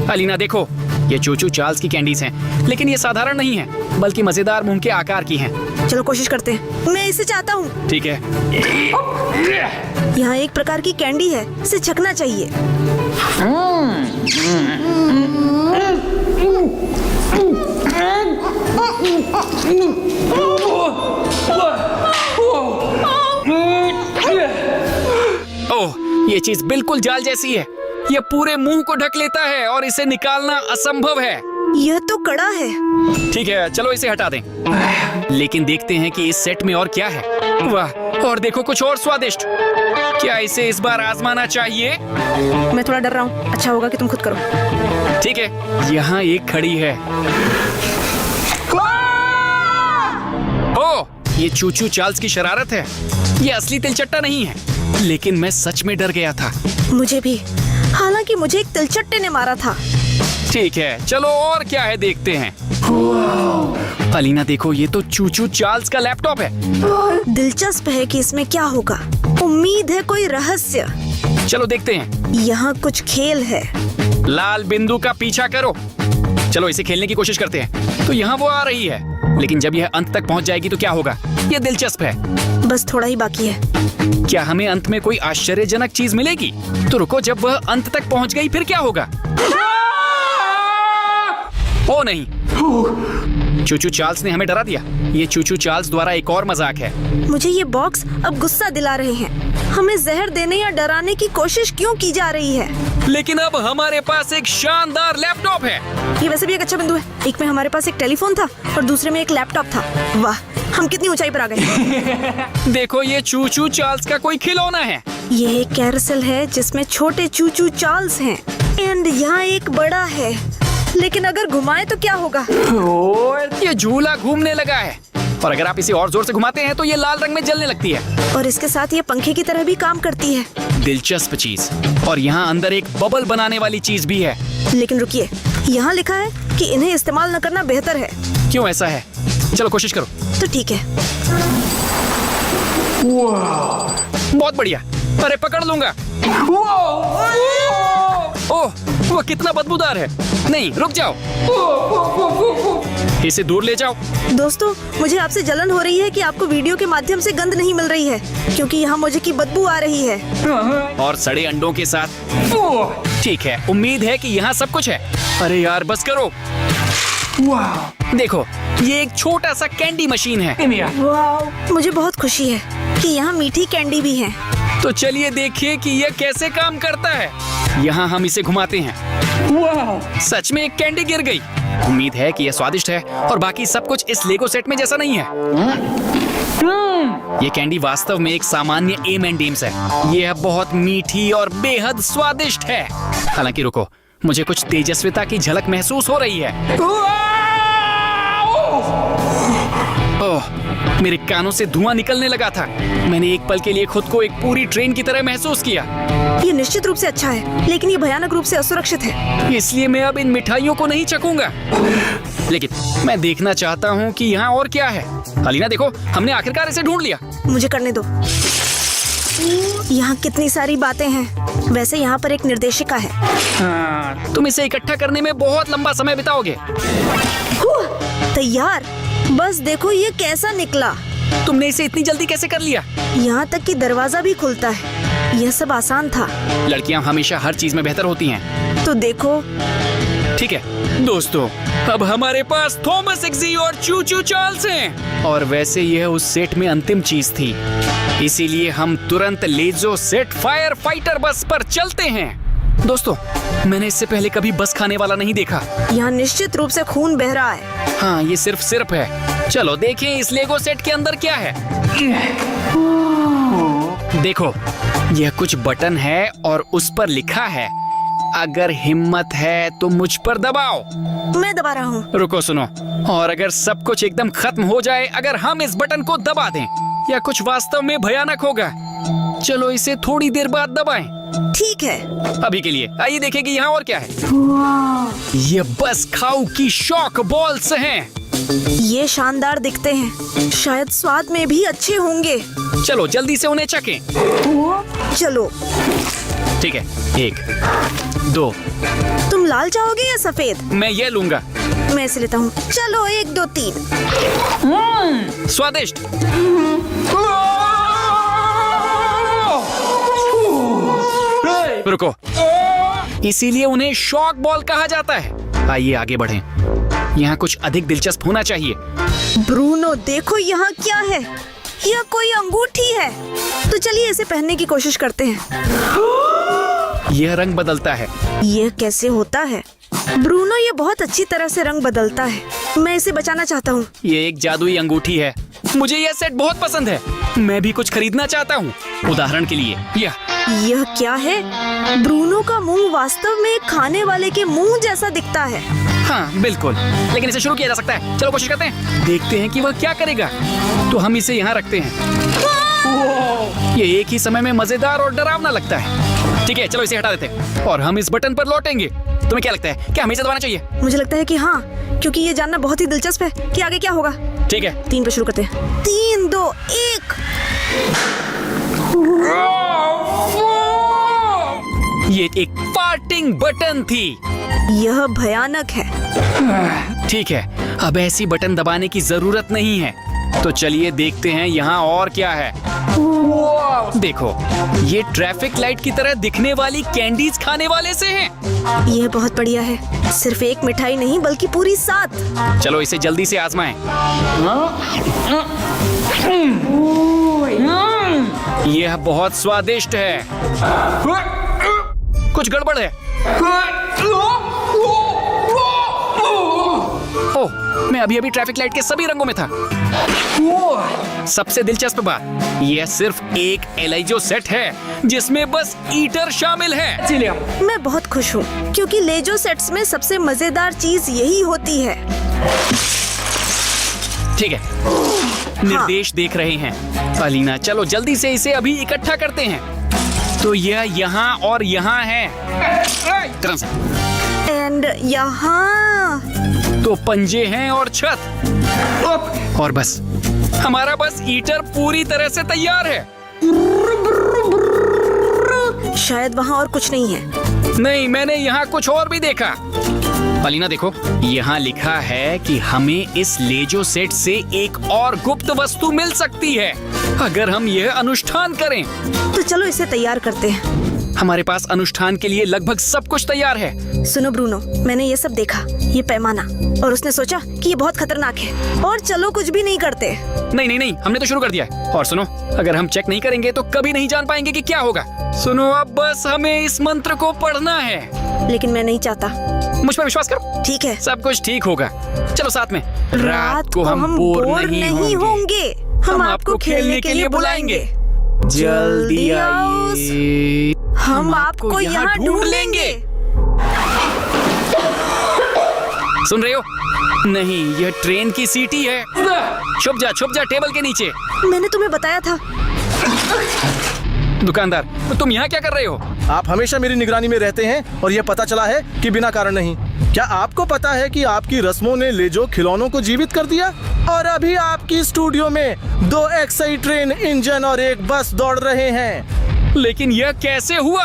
[SPEAKER 2] अलीना देखो, ये चूचू चार्ल्स की कैंडीज हैं, लेकिन ये साधारण नहीं है, बल्कि मजेदार मुंह के आकार की हैं।
[SPEAKER 4] चलो कोशिश करते हैं। मैं इसे चाहता हूँ।
[SPEAKER 2] ठीक है।
[SPEAKER 4] यहाँ एक प्रकार की कैंडी है, इसे चखना चाहिए।
[SPEAKER 2] ओह, ये चीज बिल्कुल जाल जैसी है। ये पूरे मुंह को ढक लेता है और इसे निकालना असंभव है।
[SPEAKER 4] यह तो कड़ा है।
[SPEAKER 2] ठीक है, चलो इसे हटा दें। लेकिन देखते हैं कि इस सेट में और क्या है। वाह, और देखो कुछ और स्वादिष्ट। क्या इसे इस बार आजमाना चाहिए?
[SPEAKER 4] मैं थोड़ा डर रहा हूँ। अच्छा होगा कि तुम खुद करो।
[SPEAKER 2] ठीक है, यहाँ एक खड़ी है। ओह, ये चूचू चार्ल्स की शरारत है। ये असली तिलचट्टा नहीं है, लेकिन मैं सच में डर गया था।
[SPEAKER 4] मुझे भी, हालांकि मुझे एक तिलचट्टे ने मारा था।
[SPEAKER 2] ठीक है, चलो और क्या है देखते हैं। अलीना देखो, ये तो चूचू चार्ल्स का लैपटॉप है।
[SPEAKER 4] दिलचस्प है कि इसमें क्या होगा। उम्मीद है कोई रहस्य।
[SPEAKER 2] चलो देखते हैं।
[SPEAKER 4] यहाँ कुछ खेल है।
[SPEAKER 2] लाल बिंदु का पीछा करो। चलो इसे खेलने की कोशिश करते हैं। तो यहाँ वो आ रही है, लेकिन जब यह अंत तक पहुँच जाएगी तो क्या होगा? ये दिलचस्प है।
[SPEAKER 4] बस थोड़ा ही बाकी है।
[SPEAKER 2] क्या हमें अंत में कोई आश्चर्यजनक चीज मिलेगी? तो रुको, जब वह अंत तक पहुँच गई फिर क्या होगा? ओ नहीं, चूचू चार्ल्स ने हमें डरा दिया। ये चूचू चार्ल्स द्वारा एक और मजाक है।
[SPEAKER 4] मुझे ये बॉक्स अब गुस्सा दिला रहे हैं। हमें जहर देने या डराने की कोशिश क्यों की जा रही है?
[SPEAKER 2] लेकिन अब हमारे पास एक शानदार लैपटॉप है।
[SPEAKER 4] ये वैसे भी एक अच्छा बिंदु है। एक में हमारे पास एक टेलीफोन था और दूसरे में एक लैपटॉप था। वाह, हम कितनी ऊंचाई पर आ गए।
[SPEAKER 2] देखो, ये चूचू चार्ल्स का कोई खिलौना है।
[SPEAKER 4] ये एक कैरोसेल है जिसमें छोटे चूचू चार्ल्स हैं। एंड यहाँ एक बड़ा है, लेकिन अगर घुमाए तो क्या होगा?
[SPEAKER 2] ये झूला घूमने लगा है, और अगर आप इसे और जोर से घुमाते हैं तो ये लाल रंग में जलने लगती है।
[SPEAKER 4] और इसके साथ ये पंखे की तरह भी काम करती है।
[SPEAKER 2] दिलचस्प चीज। और यहाँ अंदर एक बबल बनाने वाली चीज भी है।
[SPEAKER 4] लेकिन रुकिए, यहाँ लिखा है कि इन्हें इस्तेमाल न करना बेहतर है।
[SPEAKER 2] क्यों ऐसा है? चलो कोशिश करो।
[SPEAKER 4] तो ठीक है।
[SPEAKER 2] बहुत बढ़िया। अरे पकड़ लूंगा। ओह, वो कितना बदबूदार है। नहीं, रुक जाओ। इसे दूर ले जाओ।
[SPEAKER 4] दोस्तों, मुझे आपसे जलन हो रही है कि आपको वीडियो के माध्यम से गंध नहीं मिल रही है, क्योंकि यहाँ मुझे की बदबू आ रही है।
[SPEAKER 2] और सड़े अंडों के साथ। ठीक है, उम्मीद है कि यहाँ सब कुछ है। अरे यार, बस करो। देखो, ये एक छोटा सा कैंडी मशीन है।
[SPEAKER 4] वाह, मुझे बहुत खुशी है कि यहाँ मीठी कैंडी भी है।
[SPEAKER 2] तो चलिए देखिए कि यह कैसे काम करता है। यहाँ हम इसे घुमाते हैं। सच में एक कैंडी गिर गई। उम्मीद है कि यह स्वादिष्ट है और बाकी सब कुछ इस लेगो सेट में जैसा नहीं है। ये कैंडी वास्तव में एक सामान्य M&M's है। यह बहुत मीठी और बेहद स्वादिष्ट है। हालांकि रुको, मुझे कुछ तेजस्विता की झलक महसूस हो रही है। ओह, मेरे कानों से धुआं निकलने लगा था। मैंने एक पल के लिए खुद को एक पूरी ट्रेन की तरह महसूस किया।
[SPEAKER 4] ये निश्चित रूप से अच्छा है, लेकिन ये भयानक रूप से असुरक्षित है।
[SPEAKER 2] इसलिए मैं अब इन मिठाइयों को नहीं चखूंगा। लेकिन मैं देखना चाहता हूँ कि यहाँ और क्या है। अलीना देखो, हमने आखिरकार इसे ढूंढ लिया।
[SPEAKER 4] मुझे करने दो। यहाँ कितनी सारी बातें हैं। वैसे यहाँ पर एक निर्देशिका है।
[SPEAKER 2] तुम इसे इकट्ठा करने में बहुत लंबा समय बिताओगे।
[SPEAKER 4] तैयार। बस देखो ये कैसा निकला।
[SPEAKER 2] तुमने इसे इतनी जल्दी कैसे कर लिया?
[SPEAKER 4] यहाँ तक कि दरवाजा भी खुलता है। यह सब आसान था।
[SPEAKER 2] लड़कियाँ हमेशा हर चीज में बेहतर होती हैं।
[SPEAKER 4] तो देखो।
[SPEAKER 2] ठीक है दोस्तों, अब हमारे पास थॉमस एक्जी और चूचू चार्ल्स हैं। और वैसे यह उस सेट में अंतिम चीज थी, इसीलिए हम तुरंत लेजो सेट फायर फाइटर बस पर चलते हैं। दोस्तों, मैंने इससे पहले कभी बस खाने वाला नहीं देखा।
[SPEAKER 4] यहाँ निश्चित रूप से खून बह रहा है।
[SPEAKER 2] हाँ, ये सिर्फ सिरप है। चलो देखें इस लेगो सेट के अंदर क्या है। देखो, यह कुछ बटन है और उस पर लिखा है, अगर हिम्मत है तो मुझ पर दबाओ।
[SPEAKER 4] मैं दबा रहा हूँ।
[SPEAKER 2] रुको, सुनो। और अगर सब कुछ एकदम खत्म हो जाए अगर हम इस बटन को दबा दें, या कुछ वास्तव में भयानक होगा। चलो इसे थोड़ी देर बाद दबाएं।
[SPEAKER 4] ठीक है।
[SPEAKER 2] अभी के लिए आइए देखें कि यहाँ और क्या है। ये बस खाऊ की शॉक बॉल्स हैं।
[SPEAKER 4] ये शानदार दिखते हैं, शायद स्वाद में भी अच्छे होंगे।
[SPEAKER 2] चलो जल्दी से उन्हें चखें।
[SPEAKER 4] चलो।
[SPEAKER 2] ठीक है, 1, 2।
[SPEAKER 4] तुम लाल चाहोगे या सफेद?
[SPEAKER 2] मैं ये लूंगा।
[SPEAKER 4] मैं इसे लेता हूँ। चलो 1, 2, 3।
[SPEAKER 2] स्वादिष्ट। रुको, इसीलिए उन्हें शॉक बॉल कहा जाता है। आइए आगे बढ़ें। यहाँ कुछ अधिक दिलचस्प होना चाहिए।
[SPEAKER 4] ब्रूनो, देखो यहाँ क्या है। यह कोई अंगूठी है। तो चलिए इसे पहनने की कोशिश करते हैं।
[SPEAKER 2] यह रंग बदलता है।
[SPEAKER 4] यह कैसे होता है? ब्रूनो, ये बहुत अच्छी तरह से रंग बदलता है। मैं इसे बचाना चाहता हूँ।
[SPEAKER 2] ये एक जादुई अंगूठी है। मुझे यह सेट बहुत पसंद है। मैं भी कुछ खरीदना चाहता हूँ। उदाहरण के लिए
[SPEAKER 4] यह क्या है? ब्रूनो का मुंह वास्तव में एक खाने वाले के मुंह जैसा दिखता है।
[SPEAKER 2] हाँ बिल्कुल, लेकिन इसे शुरू किया जा सकता है। चलो कोशिश करते हैं, देखते हैं कि वह क्या करेगा। तो हम इसे यहाँ रखते हैं। ये एक ही समय में मजेदार और डरावना लगता है। ठीक है, चलो इसे हटा देते हैं और हम इस बटन पर लौटेंगे। तुम्हें क्या लगता है, क्या हमें दबाना चाहिए?
[SPEAKER 4] मुझे लगता है कि हाँ, क्योंकि ये जानना बहुत ही दिलचस्प है कि आगे क्या होगा।
[SPEAKER 2] ठीक है,
[SPEAKER 4] 3 पे शुरू करते हैं। 3, 2, 1।
[SPEAKER 2] ये एक फार्टिंग बटन थी।
[SPEAKER 4] यह भयानक है।
[SPEAKER 2] ठीक है, अब ऐसी बटन दबाने की जरूरत नहीं है। तो चलिए देखते हैं यहाँ और क्या है। देखो, ये ट्रैफिक लाइट की तरह दिखने वाली कैंडीज खाने वाले से हैं।
[SPEAKER 4] यह बहुत बढ़िया है। सिर्फ एक मिठाई नहीं बल्कि पूरी 7।
[SPEAKER 2] चलो इसे जल्दी से आजमाएं। यह बहुत स्वादिष्ट है। कुछ गड़बड़ है। ओह, मैं अभी अभी ट्रैफिक लाइट के सभी रंगों में था। सबसे दिलचस्प बात, यह सिर्फ एक एलाइजो सेट है जिसमें बस ईटर शामिल है।
[SPEAKER 4] मैं बहुत खुश हूँ क्योंकि लेजो सेट्स में सबसे मजेदार चीज यही होती है।
[SPEAKER 2] ठीक है, निर्देश देख रहे हैं। अलीना, चलो जल्दी से इसे अभी इकट्ठा करते हैं। तो यह यहाँ और यहाँ है।
[SPEAKER 4] एंड यहाँ
[SPEAKER 2] तो पंजे हैं और छत। और बस हमारा बस ईटर पूरी तरह से तैयार है।
[SPEAKER 4] शायद वहाँ और कुछ नहीं है।
[SPEAKER 2] नहीं, मैंने यहाँ कुछ और भी देखा। अलीना देखो, यहाँ लिखा है कि हमें इस लेजो सेट से एक और गुप्त वस्तु मिल सकती है अगर हम यह अनुष्ठान करें।
[SPEAKER 4] तो चलो इसे तैयार करते हैं।
[SPEAKER 2] हमारे पास अनुष्ठान के लिए लगभग सब कुछ तैयार है।
[SPEAKER 4] सुनो ब्रूनो, मैंने ये सब देखा, ये पैमाना, और उसने सोचा कि ये बहुत खतरनाक है। और चलो कुछ भी नहीं करते।
[SPEAKER 2] नहीं नहीं नहीं, हमने तो शुरू कर दिया है। और सुनो, अगर हम चेक नहीं करेंगे तो कभी नहीं जान पाएंगे कि क्या होगा। सुनो, अब बस हमें इस मंत्र को पढ़ना है।
[SPEAKER 4] लेकिन मैं नहीं चाहता।
[SPEAKER 2] मुझ पर विश्वास करो।
[SPEAKER 4] ठीक है,
[SPEAKER 2] सब कुछ ठीक होगा। चलो साथ में।
[SPEAKER 4] रात को हम बोर नहीं होंगे। हम आपको खेलने के लिए बुलाएंगे।
[SPEAKER 2] जल्दी आइए,
[SPEAKER 4] हम आपको यहाँ ढूंढ लेंगे।
[SPEAKER 2] सुन रहे हो? नहीं, यह ट्रेन की सीटी है। छुप जा टेबल के नीचे।
[SPEAKER 4] मैंने तुम्हें बताया था।
[SPEAKER 2] दुकानदार, तुम यहाँ क्या कर रहे हो?
[SPEAKER 6] आप हमेशा मेरी निगरानी में रहते हैं और यह पता चला है कि बिना कारण नहीं। क्या आपको पता है कि आपकी रस्मों ने लेजो खिलौनों को जीवित कर दिया? और अभी आपकी स्टूडियो में 2 एक्सआई ट्रेन इंजन और एक बस दौड़ रहे हैं।
[SPEAKER 2] लेकिन यह कैसे हुआ?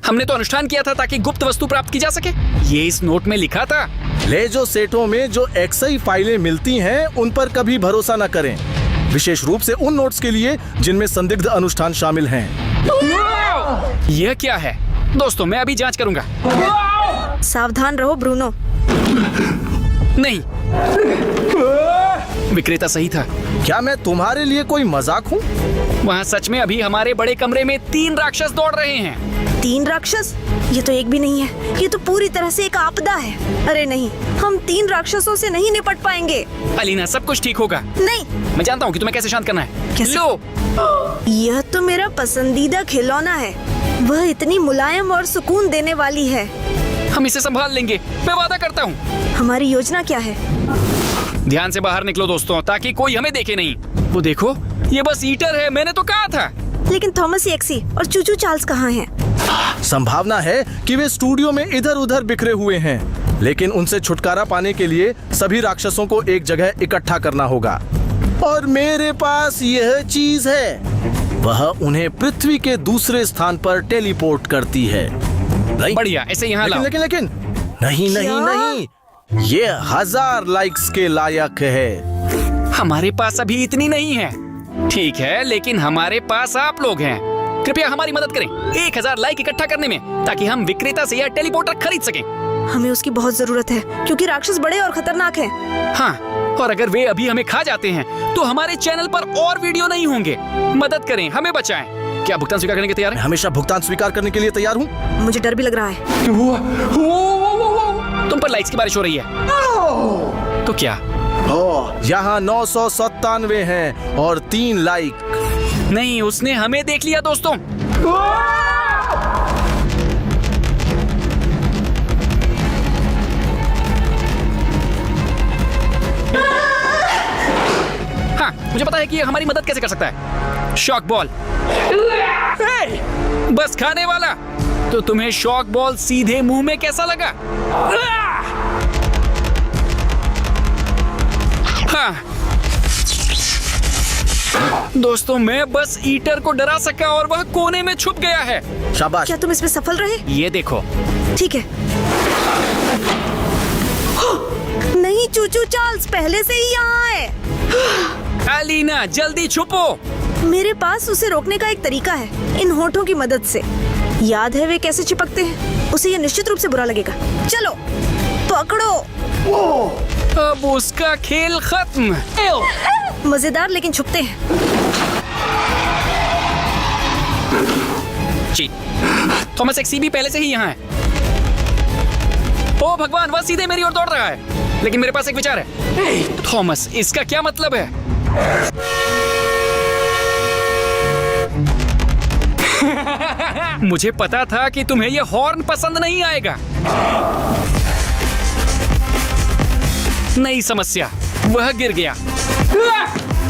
[SPEAKER 2] हमने तो अनुष्ठान किया था ताकि गुप्त वस्तु प्राप्त की जा सके। ये इस नोट में लिखा था।
[SPEAKER 6] लेजो सेटों में जो एक्सआई फाइलें मिलती हैं उन पर कभी भरोसा न करें, विशेष रूप से उन नोट्स के लिए जिनमें संदिग्ध अनुष्ठान शामिल हैं।
[SPEAKER 2] यह क्या है? दोस्तों, मैं अभी जांच करूंगा।
[SPEAKER 4] सावधान रहो ब्रूनो।
[SPEAKER 2] नहीं, विक्रेता सही था।
[SPEAKER 6] क्या मैं तुम्हारे लिए कोई मजाक हूँ?
[SPEAKER 2] वहाँ सच में अभी हमारे बड़े कमरे में 3 राक्षस दौड़ रहे हैं।
[SPEAKER 4] 3 राक्षस? ये तो एक भी नहीं है, ये तो पूरी तरह से एक आपदा है। अरे नहीं, हम 3 राक्षसों से नहीं निपट पाएंगे।
[SPEAKER 2] अलीना, सब कुछ ठीक होगा।
[SPEAKER 4] नहीं,
[SPEAKER 2] मैं जानता हूँ कि तुम्हें कैसे शांत करना है।
[SPEAKER 4] कैसे?
[SPEAKER 2] लो,
[SPEAKER 4] यह तो मेरा पसंदीदा खिलौना है। वह इतनी मुलायम और सुकून देने वाली है।
[SPEAKER 2] हम इसे संभाल लेंगे, मैं वादा करता हूँ।
[SPEAKER 4] हमारी योजना क्या है?
[SPEAKER 2] ध्यान से बाहर निकलो दोस्तों, ताकि कोई हमें देखे नहीं। वो देखो, ये बस ईटर है, मैंने तो कहा था।
[SPEAKER 4] लेकिन थॉमस एक्सी और चूचू चार्ल्स कहाँ हैं?
[SPEAKER 6] संभावना है कि वे स्टूडियो में इधर उधर बिखरे हुए हैं, लेकिन उनसे छुटकारा पाने के लिए सभी राक्षसों को एक जगह इकट्ठा करना होगा। और मेरे पास यह चीज है, वह उन्हें पृथ्वी के दूसरे स्थान पर टेलीपोर्ट करती है। नहीं?
[SPEAKER 2] बढ़िया, ऐसे यहाँ लाओ।
[SPEAKER 6] लेकिन नहीं नहीं
[SPEAKER 4] क्या?
[SPEAKER 6] नहीं, ये 1000 लाइक्स के लायक है।
[SPEAKER 2] हमारे पास अभी इतनी नहीं है। ठीक है, लेकिन हमारे पास आप लोग हैं। कृपया हमारी मदद करें 1000 लाइक इकट्ठा करने में, ताकि हम विक्रेता से यह टेलीपोर्टर खरीद सकें।
[SPEAKER 4] हमें उसकी बहुत जरूरत है, क्योंकि राक्षस बड़े और खतरनाक हैं।
[SPEAKER 2] हाँ, और अगर वे अभी हमें खा जाते हैं तो हमारे चैनल पर और वीडियो नहीं होंगे। मदद करें, हमें बचाएं। क्या भुगतान स्वीकार करने के तैयार
[SPEAKER 6] मैं
[SPEAKER 2] हैं?
[SPEAKER 6] हमेशा भुगतान स्वीकार करने के लिए तैयार हूँ।
[SPEAKER 4] मुझे डर भी लग रहा है।
[SPEAKER 2] तुम पर लाइक्स की बारिश हो रही है। तो क्या?
[SPEAKER 6] यहाँ 997 हैं और 3 लाइक।
[SPEAKER 2] नहीं, उसने हमें देख लिया दोस्तों। हाँ, मुझे पता है कि ये हमारी मदद कैसे कर सकता है। Shock ball. हे! बस खाने वाला। तो तुम्हें शॉक बॉल सीधे मुंह में कैसा लगा? हाँ। दोस्तों, मैं बस ईटर को डरा सका और वह कोने में छुप गया है।
[SPEAKER 6] शाबाश।
[SPEAKER 4] क्या तुम इसमें सफल रहे?
[SPEAKER 2] ये देखो।
[SPEAKER 4] ठीक है। नहीं, चूचू चार्ल्स पहले से ही यहाँ है।
[SPEAKER 2] अलीना, जल्दी छुपो।
[SPEAKER 4] मेरे पास उसे रोकने का एक तरीका है, इन होठों की मदद से। याद है वे कैसे चिपकते हैं? उसे ये निश्चित रूप से बुरा लगेगा। चलो, पकड़ो।
[SPEAKER 2] अब उसका खेल खत्म।
[SPEAKER 4] मजेदार, लेकिन छुपते हैं।
[SPEAKER 2] जी, थॉमस एक्सी भी पहले से ही यहाँ है। ओ भगवान, वह सीधे मेरी ओर दौड़ रहा है। लेकिन मेरे पास एक विचार है। थॉमस, इसका क्या मतलब है? मुझे पता था कि तुम्हें यह हॉर्न पसंद नहीं आएगा। नई समस्या, वह गिर गया।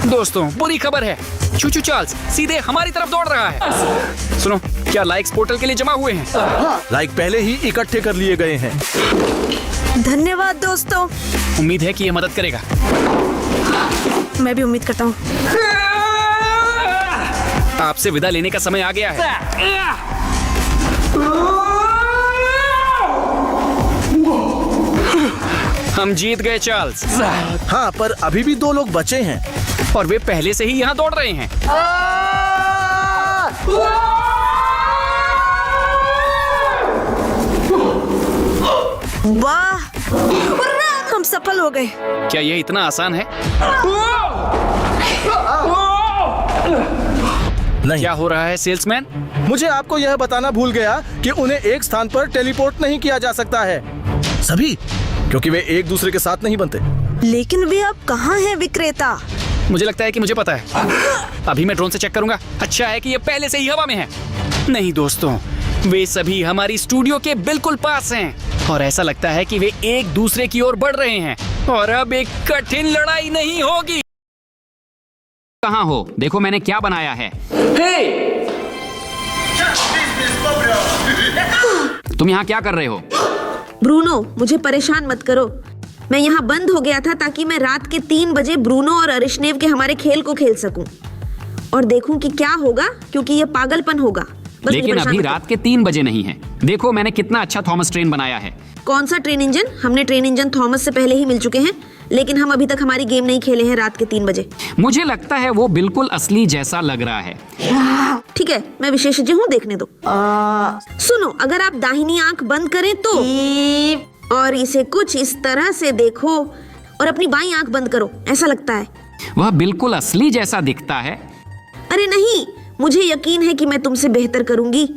[SPEAKER 2] दोस्तों, बुरी खबर है। चूचू चार्ल्स सीधे हमारी तरफ दौड़ रहा है। सुनो, क्या लाइक्स पोर्टल के लिए जमा हुए हैं?
[SPEAKER 6] लाइक पहले ही इकट्ठे कर लिए गए हैं।
[SPEAKER 4] धन्यवाद दोस्तों।
[SPEAKER 2] उम्मीद है कि यह मदद करेगा।
[SPEAKER 4] मैं भी उम्मीद करता हूँ।
[SPEAKER 2] आपसे विदा लेने का समय आ गया है। हम जीत गए चार्ल्स।
[SPEAKER 6] हाँ, पर अभी भी 2 लोग बचे हैं।
[SPEAKER 2] और वे पहले से ही यहाँ दौड़ रहे हैं।
[SPEAKER 4] वाह, हम सफल हो गए।
[SPEAKER 2] क्या यह इतना आसान है?
[SPEAKER 6] नहीं।
[SPEAKER 2] क्या हो रहा है सेल्समैन?
[SPEAKER 6] मुझे आपको यह बताना भूल गया कि उन्हें एक स्थान पर टेलीपोर्ट नहीं किया जा सकता है। सभी, क्योंकि वे एक दूसरे के साथ नहीं बनते।
[SPEAKER 4] लेकिन वे अब कहाँ हैं विक्रेता?
[SPEAKER 2] मुझे लगता है कि मुझे पता है। अभी मैं ड्रोन से चेक करूंगा। अच्छा है कि ये पहले से ही हवा में है। नहीं दोस्तों, वे सभी हमारी स्टूडियो के बिल्कुल पास हैं और ऐसा लगता है कि वे एक दूसरे की ओर बढ़ रहे हैं और अब एक कठिन लड़ाई नहीं होगी। कहाँ हो? देखो मैंने क्या बनाया है। तुम यहाँ क्या कर रहे हो?
[SPEAKER 1] ब्रूनो, मुझे परेशान मत करो। मैं यहाँ बंद हो गया था ताकि मैं रात के 3 बजे ब्रूनो और अरिशनेव के हमारे खेल को खेल सकूं और देखूं कि क्या होगा, क्योंकि ये पागलपन होगा। बस मुझे
[SPEAKER 2] लेकिन
[SPEAKER 1] परेशान
[SPEAKER 2] अभी
[SPEAKER 1] मत
[SPEAKER 2] रात के 3 बजे नहीं है। देखो मैंने कितना अच्छा थॉमस ट्रेन बनाया है।
[SPEAKER 1] करो। कौन सा ट्रेन इंजन? हमने ट्रेन इंजन थॉमस से पहले ही मिल चुके हैं, लेकिन हम अभी तक हमारी गेम नहीं खेले हैं रात के 3 बजे।
[SPEAKER 2] मुझे लगता है वो बिल्कुल असली जैसा लग रहा है।
[SPEAKER 1] ठीक है, मैं विशेषज्ञ हूँ, देखने दो। सुनो, अगर आप दाहिनी आंख बंद करें तो, और इसे कुछ इस तरह से देखो और अपनी बाईं आंख बंद करो, ऐसा लगता है।
[SPEAKER 2] वह बिल्कुल असली जैसा दिखता है।
[SPEAKER 1] अरे नहीं, मुझे यकीन है कि मैं तुमसे बेहतर करूंगी।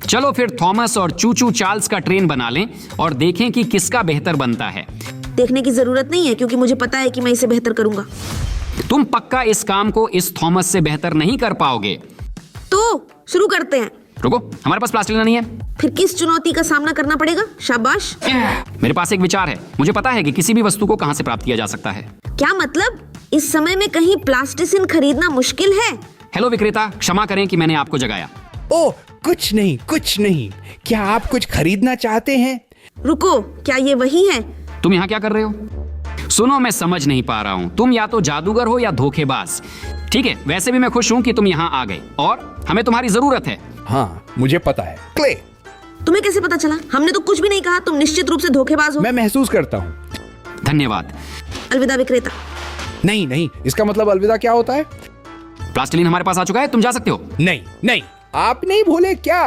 [SPEAKER 2] चलो फिर थॉमस और चूचू चार्ल्स का ट्रेन बना लें और देखें कि किसका बेहतर बनता है।
[SPEAKER 1] देखने की जरूरत नहीं है क्योंकि मुझे पता है कि मैं इसे बेहतर करूंगा।
[SPEAKER 2] तुम पक्का इस काम को इस थॉमस से बेहतर नहीं कर पाओगे।
[SPEAKER 1] तो शुरू करते हैं।
[SPEAKER 2] रुको, हमारे पास प्लास्टिलिना नहीं है।
[SPEAKER 1] फिर किस चुनौती का सामना करना पड़ेगा? शाबाश।
[SPEAKER 2] मेरे पास एक विचार है। मुझे पता है कि किसी भी वस्तु को कहां से प्राप्त किया जा सकता है।
[SPEAKER 1] क्या मतलब? इस समय में कहीं प्लास्टिसिन खरीदना मुश्किल है?
[SPEAKER 2] हेलो विक्रेता, क्षमा करें कि मैंने आपको जगाया।
[SPEAKER 7] ओह, कुछ नहीं। क्या आप कुछ खरीदना चाहते हैं?
[SPEAKER 1] रुको, क्या ये वही है?
[SPEAKER 2] तुम यहाँ क्या कर रहे हो? सुनो, मैं समझ नहीं पा रहा हूँ। तुम या तो जादूगर हो या धोखेबाज। ठीक है, वैसे भी मैं खुश हूँ कि तुम यहाँ आ गए और हमें तुम्हारी जरूरत है।
[SPEAKER 7] हाँ, मुझे पता है। क्ले,
[SPEAKER 1] तुम्हें कैसे पता चला? हमने तो कुछ भी नहीं कहा। तुम निश्चित रूप से धोखेबाज हो।
[SPEAKER 7] मैं महसूस करता हूँ।
[SPEAKER 2] धन्यवाद।
[SPEAKER 7] अलविदा विक्रेता। नहीं, इसका मतलब अलविदा क्या होता है?
[SPEAKER 2] प्लास्टिलिन हमारे पास आ चुका है, तुम जा सकते हो।
[SPEAKER 7] नहीं, आप नहीं भूले क्या?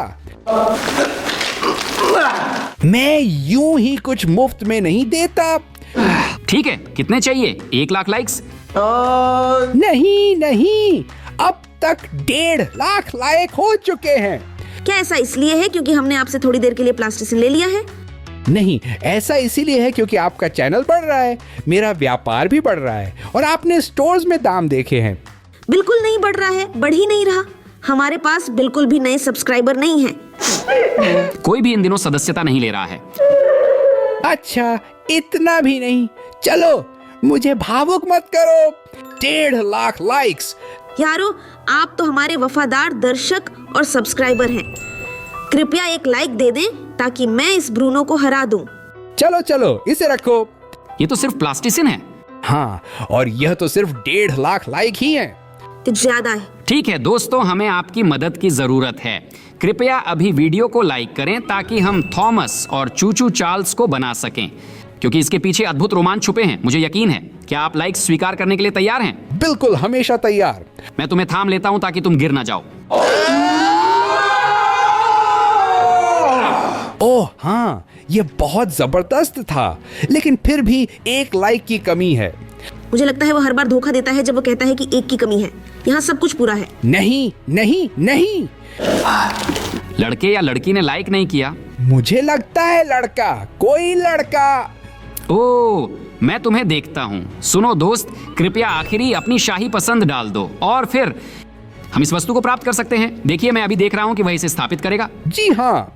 [SPEAKER 7] मैं यूं ही कुछ मुफ्त में नहीं देता।
[SPEAKER 2] ठीक है, कितने चाहिए? 1 लाख लाइक्स?
[SPEAKER 7] नहीं, अब तक 1.5 लाख लाइक हो चुके हैं।
[SPEAKER 1] क्या ऐसा इसलिए है क्योंकि हमने आपसे थोड़ी देर के लिए प्लास्टिसिन ले लिया है?
[SPEAKER 7] नहीं, ऐसा इसीलिए है क्योंकि आपका चैनल बढ़ रहा है, मेरा व्यापार भी बढ़ रहा है और आपने स्टोर्स में दाम देखे हैं।
[SPEAKER 1] बिल्कुल नहीं बढ़ रहा है, बढ़ ही नहीं रहा। हमारे पास बिल्कुल भी नए सब्सक्राइबर नहीं हैं।
[SPEAKER 2] कोई भी इन दिनों सदस्यता नहीं ले रहा है।
[SPEAKER 7] अच्छा, इतना भी नहीं। चलो, मुझे भावुक मत करो। 1.5 लाख लाइक्स।
[SPEAKER 1] यारो, आप तो हमारे वफादार दर्शक और सब्सक्राइबर हैं। कृपया एक लाइक दे दें ताकि मैं इस ब्रूनो को हरा दूं।
[SPEAKER 7] चलो, इसे रखो।
[SPEAKER 2] ये तो सिर्फ प्लास्टिसिन है।
[SPEAKER 7] हाँ, और यह तो सिर्फ 1.5 लाख लाइक ही हैं।
[SPEAKER 1] तो ज्यादा है।
[SPEAKER 2] ठीक है दोस्तों, हमें आपकी मदद की जरूरत है। कृपया अभी वीडियो को लाइक करें ताकि हम थॉमस और चूचू चार्ल्स को बना सकें, क्योंकि इसके पीछे अद्भुत रोमांच छुपे हैं। मुझे यकीन है। क्या आप लाइक स्वीकार करने के लिए तैयार हैं?
[SPEAKER 7] बिल्कुल, हमेशा तैयार।
[SPEAKER 2] मैं तुम्हें थाम लेता हूं ताकि तुम गिर ना जाओ।
[SPEAKER 7] ओह हाँ, ये बहुत जबरदस्त था, लेकिन फिर भी 1 लाइक की कमी है।
[SPEAKER 1] मुझे लगता है वो हर बार धोखा देता है जब वो कहता है कि 1 की कमी है। यहाँ सब कुछ पूरा है।
[SPEAKER 7] नहीं।
[SPEAKER 2] लड़के या लड़की ने लाइक नहीं किया।
[SPEAKER 7] मुझे लगता है लड़का, कोई लड़का।
[SPEAKER 2] ओह, मैं तुम्हें देखता हूँ। सुनो दोस्त, कृपया आखिरी अपनी शाही पसंद डाल दो और फिर हम इस वस्तु को प्राप्त कर सकते हैं। देखिए, मैं अभी देख रहा हूँ कि वह इसे स्थापित करेगा।
[SPEAKER 7] जी हाँ।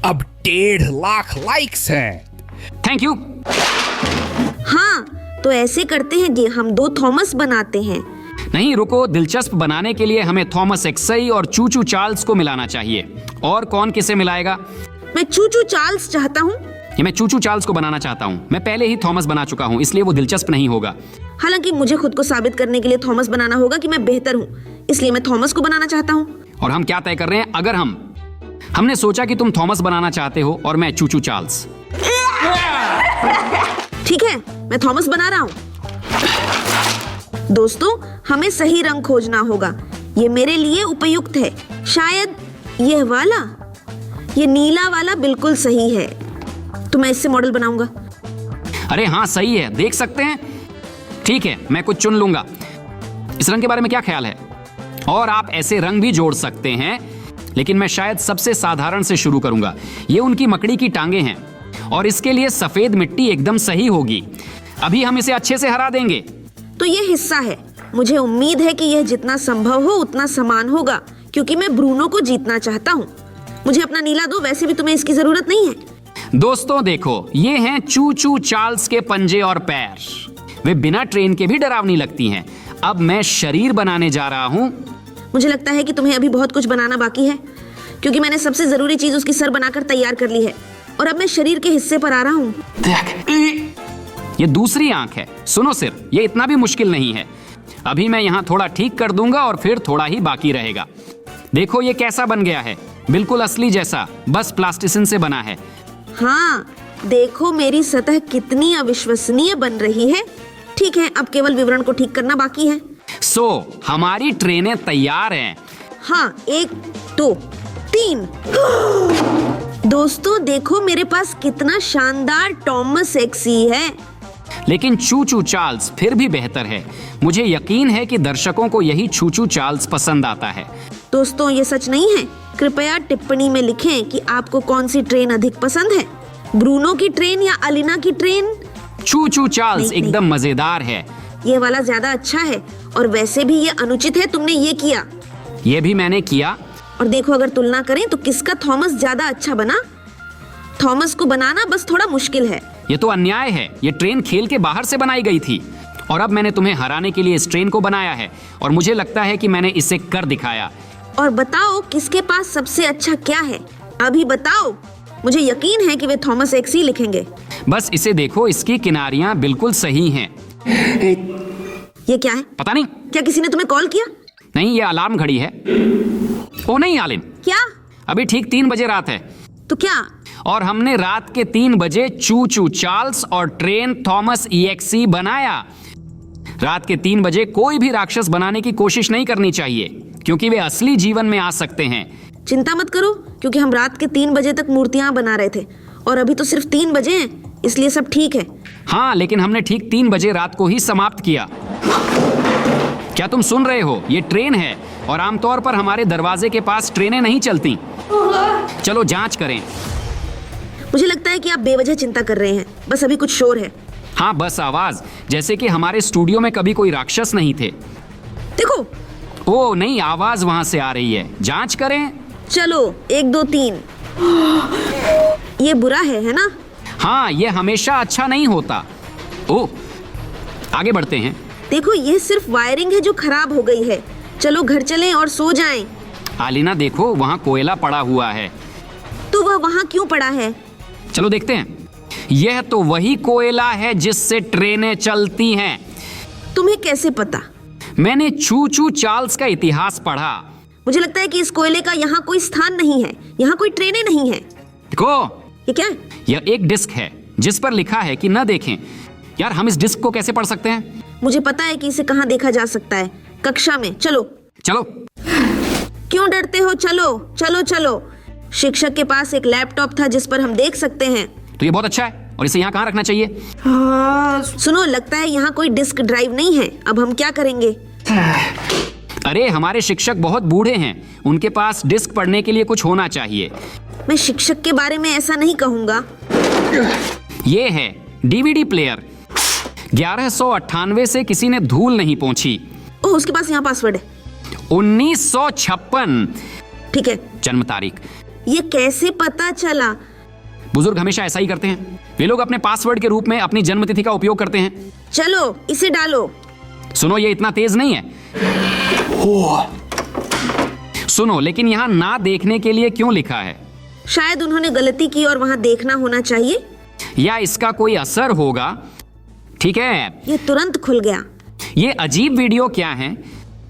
[SPEAKER 7] अब 1.5 लाख लाइक्स हैं।
[SPEAKER 2] Thank you.
[SPEAKER 1] हाँ, तो ऐसे करते हैं कि हम 2 थॉमस बनाते हैं।
[SPEAKER 2] नहीं रुको, दिलचस्प बनाने के लिए हमें थॉमस एक्सई और चूचू चार्ल्स को मिलाना चाहिए। और कौन किसे मिलाएगा?
[SPEAKER 1] मैं चूचू चार्ल्स चाहता हूँ।
[SPEAKER 2] ये मैं चूचू चार्ल्स को बनाना चाहता हूँ। मैं पहले ही थॉमस बना चुका हूँ, इसलिए वो दिलचस्प नहीं होगा।
[SPEAKER 1] हालांकि मुझे खुद को साबित करने के लिए थॉमस बनाना होगा कि मैं बेहतर हूँ, इसलिए मैं थॉमस को बनाना चाहता हूँ।
[SPEAKER 2] और हम क्या तय कर रहे हैं? अगर हमने सोचा कि तुम थॉमस बनाना चाहते हो और मैं चूचू चार्ल्स।
[SPEAKER 1] ठीक है, मैं थॉमस बना रहा हूँ। दोस्तों, हमें सही रंग खोजना होगा। ये मेरे लिए उपयुक्त है। शायद यह वाला, ये नीला वाला बिल्कुल सही है। तो मैं इससे मॉडल बनाऊंगा।
[SPEAKER 2] अरे हाँ, सही है, देख सकते हैं। ठीक है, मैं कुछ चुन लूंगा। इस रंग के बारे में क्या ख्याल है? और आप ऐसे रंग भी जोड़ सकते हैं, लेकिन मैं शायद सबसे साधारण से शुरू करूंगा। ये उनकी मकड़ी की टांगे हैं और इसके लिए सफेद मिट्टी एकदम सही होगी। अभी हम इसे अच्छे से हरा देंगे।
[SPEAKER 1] तो ये हिस्सा है। मुझे उम्मीद है कि यह जितना संभव हो उतना समान होगा, क्योंकि मैं ब्रूनो को जीतना चाहता हूँ। मुझे अपना नीला दो, वैसे भी तुम्हें इसकी जरूरत नहीं है।
[SPEAKER 2] दोस्तों देखो, ये हैं चूचू चार्ल्स के पंजे और पैर। वे बिना ट्रेन के भी डरावनी लगती हैं। अब मैं शरीर बनाने जा रहा हूँ।
[SPEAKER 1] मुझे लगता है कि तुम्हें अभी बहुत कुछ बनाना बाकी है, क्योंकि मैंने सबसे जरूरी चीज उसकी सर बनाकर तैयार कर ली है। और अब मैं शरीर के हिस्से पर आ रहा हूँ।
[SPEAKER 2] ये दूसरी आंख है। सुनो सिर, ये इतना भी मुश्किल नहीं है। अभी मैं यहाँ थोड़ा ठीक कर दूंगा और फिर थोड़ा ही बाकी रहेगा। देखो ये कैसा बन गया है, बिल्कुल असली जैसा, बस प्लास्टिसिन से बना है।
[SPEAKER 1] हाँ, देखो मेरी सतह कितनी अविश्वसनीय बन रही है। ठीक है, अब केवल विवरण को ठीक करना बाकी है।
[SPEAKER 2] हमारी ट्रेनें तैयार हैं।
[SPEAKER 1] हाँ, 1 2 3। दोस्तों देखो मेरे पास कितना शानदार थॉमस एक्सी है।
[SPEAKER 2] लेकिन चूचू चार्ल्स फिर भी बेहतर है। मुझे यकीन है कि दर्शकों को यही चूचू चार्ल्स पसंद आता है।
[SPEAKER 1] दोस्तों ये सच नहीं है। कृपया टिप्पणी में लिखें कि आपको कौन सी ट्रेन अधिक पसंद है, ब्रूनो की ट्रेन या अलीना की ट्रेन।
[SPEAKER 2] चू चू चार्ल्स
[SPEAKER 1] नहीं,
[SPEAKER 2] एकदम मजेदार है।
[SPEAKER 1] ये वाला ज्यादा अच्छा है और वैसे भी ये अनुचित है, तुमने ये किया।
[SPEAKER 2] ये भी मैंने किया।
[SPEAKER 1] और देखो अगर तुलना करें तो किसका थॉमस ज्यादा अच्छा बना। थॉमस को बनाना बस थोड़ा मुश्किल है।
[SPEAKER 2] ये तो अन्याय है। ये ट्रेन खेल के बाहर से बनाई गई थी और अब मैंने तुम्हें हराने के लिए इस ट्रेन को बनाया है और मुझे लगता है कि मैंने इसे कर दिखाया।
[SPEAKER 1] और बताओ किसके पास सबसे अच्छा क्या है, अभी बताओ। मुझे यकीन है कि वे थॉमस एक्स ही लिखेंगे।
[SPEAKER 2] बस इसे देखो, इसकी किनारियां बिल्कुल सही हैं।
[SPEAKER 1] ये क्या है?
[SPEAKER 2] पता नहीं।
[SPEAKER 1] क्या किसी ने तुम्हें कॉल किया?
[SPEAKER 2] नहीं, ये अलार्म घड़ी है। ओ नहीं आलिन,
[SPEAKER 1] क्या?
[SPEAKER 2] अभी ठीक 3 बजे रात है
[SPEAKER 1] तो क्या?
[SPEAKER 2] और हमने रात के 3 बजे चू चू चार्ल्स और ट्रेन थॉमस EXE बनाया। रात के 3 बजे कोई भी राक्षस बनाने की कोशिश नहीं करनी चाहिए क्योंकि वे असली जीवन में आ सकते हैं।
[SPEAKER 1] चिंता मत करो क्योंकि हम रात के 3 बजे तक मूर्तियां बना रहे थे और अभी तो सिर्फ 3 बजे हैं, इसलिए सब ठीक है।
[SPEAKER 2] हाँ, लेकिन हमने ठीक 3 बजे रात को ही समाप्त किया। क्या तुम सुन रहे हो? ये ट्रेन है और आमतौर पर हमारे दरवाजे के पास ट्रेनें नहीं चलती। चलो जांच करें।
[SPEAKER 1] मुझे लगता है कि आप बेवजह चिंता कर रहे हैं, बस अभी कुछ शोर है।
[SPEAKER 2] हाँ, बस आवाज, जैसे कि हमारे स्टूडियो में कभी कोई राक्षस नहीं थे।
[SPEAKER 1] देखो।
[SPEAKER 2] ओ नहीं, आवाज वहां से आ रही है। जांच करें।
[SPEAKER 1] चलो 1 2 3। ये बुरा है ना?
[SPEAKER 2] हाँ, ये हमेशा अच्छा नहीं होता। ओ, आगे बढ़ते हैं।
[SPEAKER 1] देखो ये सिर्फ वायरिंग है जो खराब हो गई है। चलो घर चलें और सो जाएं।
[SPEAKER 2] आलिना देखो, वहाँ कोयला पड़ा हुआ है।
[SPEAKER 1] तो वह वहाँ क्यों पड़ा है?
[SPEAKER 2] चलो देखते हैं। यह तो वही कोयला है जिससे ट्रेनें चलती हैं।
[SPEAKER 1] तुम्हें कैसे पता?
[SPEAKER 2] मैंने चू चू चार्ल्स का इतिहास पढ़ा।
[SPEAKER 1] मुझे लगता है कि इस कोयले का यहाँ कोई स्थान नहीं है, यहाँ कोई ट्रेनें नहीं है।
[SPEAKER 2] देखो,
[SPEAKER 1] ये क्या है?
[SPEAKER 2] यह एक डिस्क है जिस पर लिखा है कि न देखें। यार, हम इस डिस्क को कैसे पढ़ सकते हैं?
[SPEAKER 1] मुझे पता है कि इसे कहाँ देखा जा सकता है, कक्षा में। चलो
[SPEAKER 2] चलो।
[SPEAKER 1] क्यों डरते हो? चलो चलो चलो। शिक्षक के पास एक लैपटॉप था जिस पर हम देख सकते हैं।
[SPEAKER 2] तो ये बहुत अच्छा है। और इसे यहाँ कहाँ रखना चाहिए?
[SPEAKER 1] सुनो, लगता है यहाँ कोई डिस्क ड्राइव नहीं है। अब हम क्या करेंगे?
[SPEAKER 2] अरे, हमारे शिक्षक बहुत बूढ़े हैं, उनके पास डिस्क पढ़ने के लिए कुछ होना चाहिए।
[SPEAKER 1] मैं शिक्षक के बारे में ऐसा नहीं कहूँगा।
[SPEAKER 2] ये है DVD प्लेयर। 1198 से किसी ने धूल नहीं पहुंची।
[SPEAKER 1] ओह, उसके पास यहाँ पासवर्ड है।
[SPEAKER 2] 1956
[SPEAKER 1] ठीक है।
[SPEAKER 2] जन्म तारीख।
[SPEAKER 1] ये कैसे पता चला?
[SPEAKER 2] बुजुर्ग हमेशा ऐसा ही करते हैं। वे लोग अपने पासवर्ड के रूप में अपनी जन्मतिथि का उपयोग करते हैं।
[SPEAKER 1] चलो इसे डालो।
[SPEAKER 2] सुनो, ये इतना तेज नहीं है। सुनो, लेकिन यहाँ ना देखने के लिए क्यों लिखा है?
[SPEAKER 1] शायद उन्होंने गलती की और वहाँ देखना होना चाहिए,
[SPEAKER 2] या इसका कोई असर होगा। ठीक है,
[SPEAKER 1] ये तुरंत खुल गया।
[SPEAKER 2] ये अजीब वीडियो क्या है?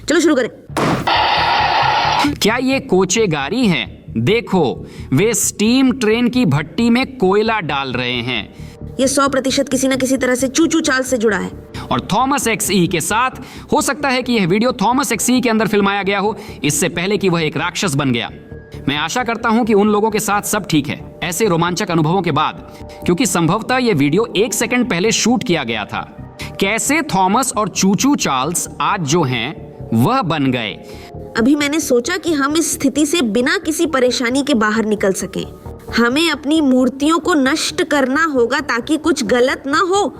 [SPEAKER 1] चलो शुरू करें।
[SPEAKER 2] क्या ये कोचेगारी है? देखो, वे स्टीम ट्रेन की भट्टी में कोयला डाल रहे हैं।
[SPEAKER 1] ये 100% किसी न किसी तरह से चू चू चार्ल्स से जुड़ा है।
[SPEAKER 2] और थॉमस XE के साथ। हो सकता है कि यह वीडियो थॉमस XE के अंदर फिल्माया गया हो, इससे पहले कि वह एक राक्षस बन गया। मैं आशा करता हूं कि उन लोगों के साथ सब ठीक है ऐसे रोमांचक अनुभवों के बाद, क्योंकि संभवतः यह वीडियो 1 सेकंड पहले शूट किया गया था। कैसे थॉमस और चू चू चार्ल्स आज जो हैं वह बन गए।
[SPEAKER 1] अभी मैंने सोचा कि हम इस स्थिति से बिना किसी परेशानी के बाहर निकल सकें। हमें अपनी मूर्तियों को नष्ट करना होगा ताकि कुछ गलत ना हो।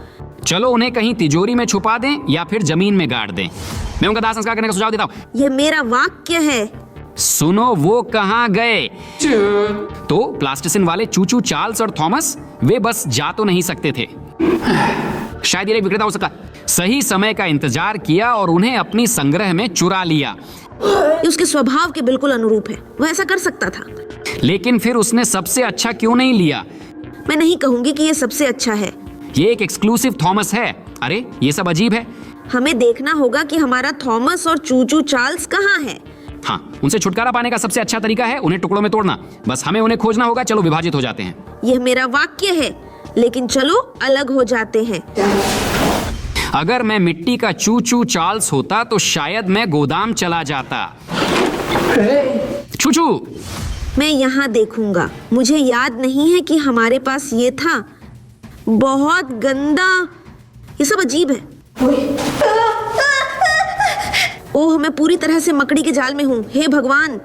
[SPEAKER 2] चलो उन्हें कहीं तिजोरी में छुपा दें या फिर जमीन में गाड़ दें। मैं उनका दाह संस्कार करने का सुझाव देता हूँ।
[SPEAKER 1] यह मेरा वाक्य है।
[SPEAKER 2] सुनो, वो कहाँ गए? तो प्लास्टिसिन वाले चू चू चार्ल्स और थॉमस, वे बस जा तो नहीं सकते थे। शायद ये एक विक्रेता हो सकता। सही समय का इंतजार किया और उन्हें अपनी संग्रह में चुरा लिया।
[SPEAKER 1] ये उसके स्वभाव के बिल्कुल अनुरूप है, वह ऐसा कर सकता था।
[SPEAKER 2] लेकिन फिर उसने सबसे अच्छा क्यों नहीं लिया?
[SPEAKER 1] मैं नहीं कहूंगी कि ये सबसे अच्छा है।
[SPEAKER 2] ये एक एक्सक्लूसिव थॉमस है। अरे, ये सब अजीब है।
[SPEAKER 1] हमें देखना होगा कि हमारा थॉमस और चू चू चार्ल्स कहाँ है।
[SPEAKER 2] हाँ, उनसे छुटकारा पाने का सबसे अच्छा तरीका है उन्हें टुकड़ों में तोड़ना। बस हमें उन्हें खोजना होगा। चलो विभाजित हो जाते हैं।
[SPEAKER 1] यह मेरा वाक्य है, लेकिन चलो अलग हो जाते हैं।
[SPEAKER 2] अगर मैं मिट्टी का चू चू चार्ल्स होता तो शायद मैं गोदाम चला जाता। चू चू।
[SPEAKER 1] मैं यहाँ देखूंगा। मुझे याद नहीं है कि हमारे पास ये था। बहुत गंदा। ये सब अजीब है। ओह, मैं पूरी तरह से मकड़ी के जाल में हूँ। हे भगवान!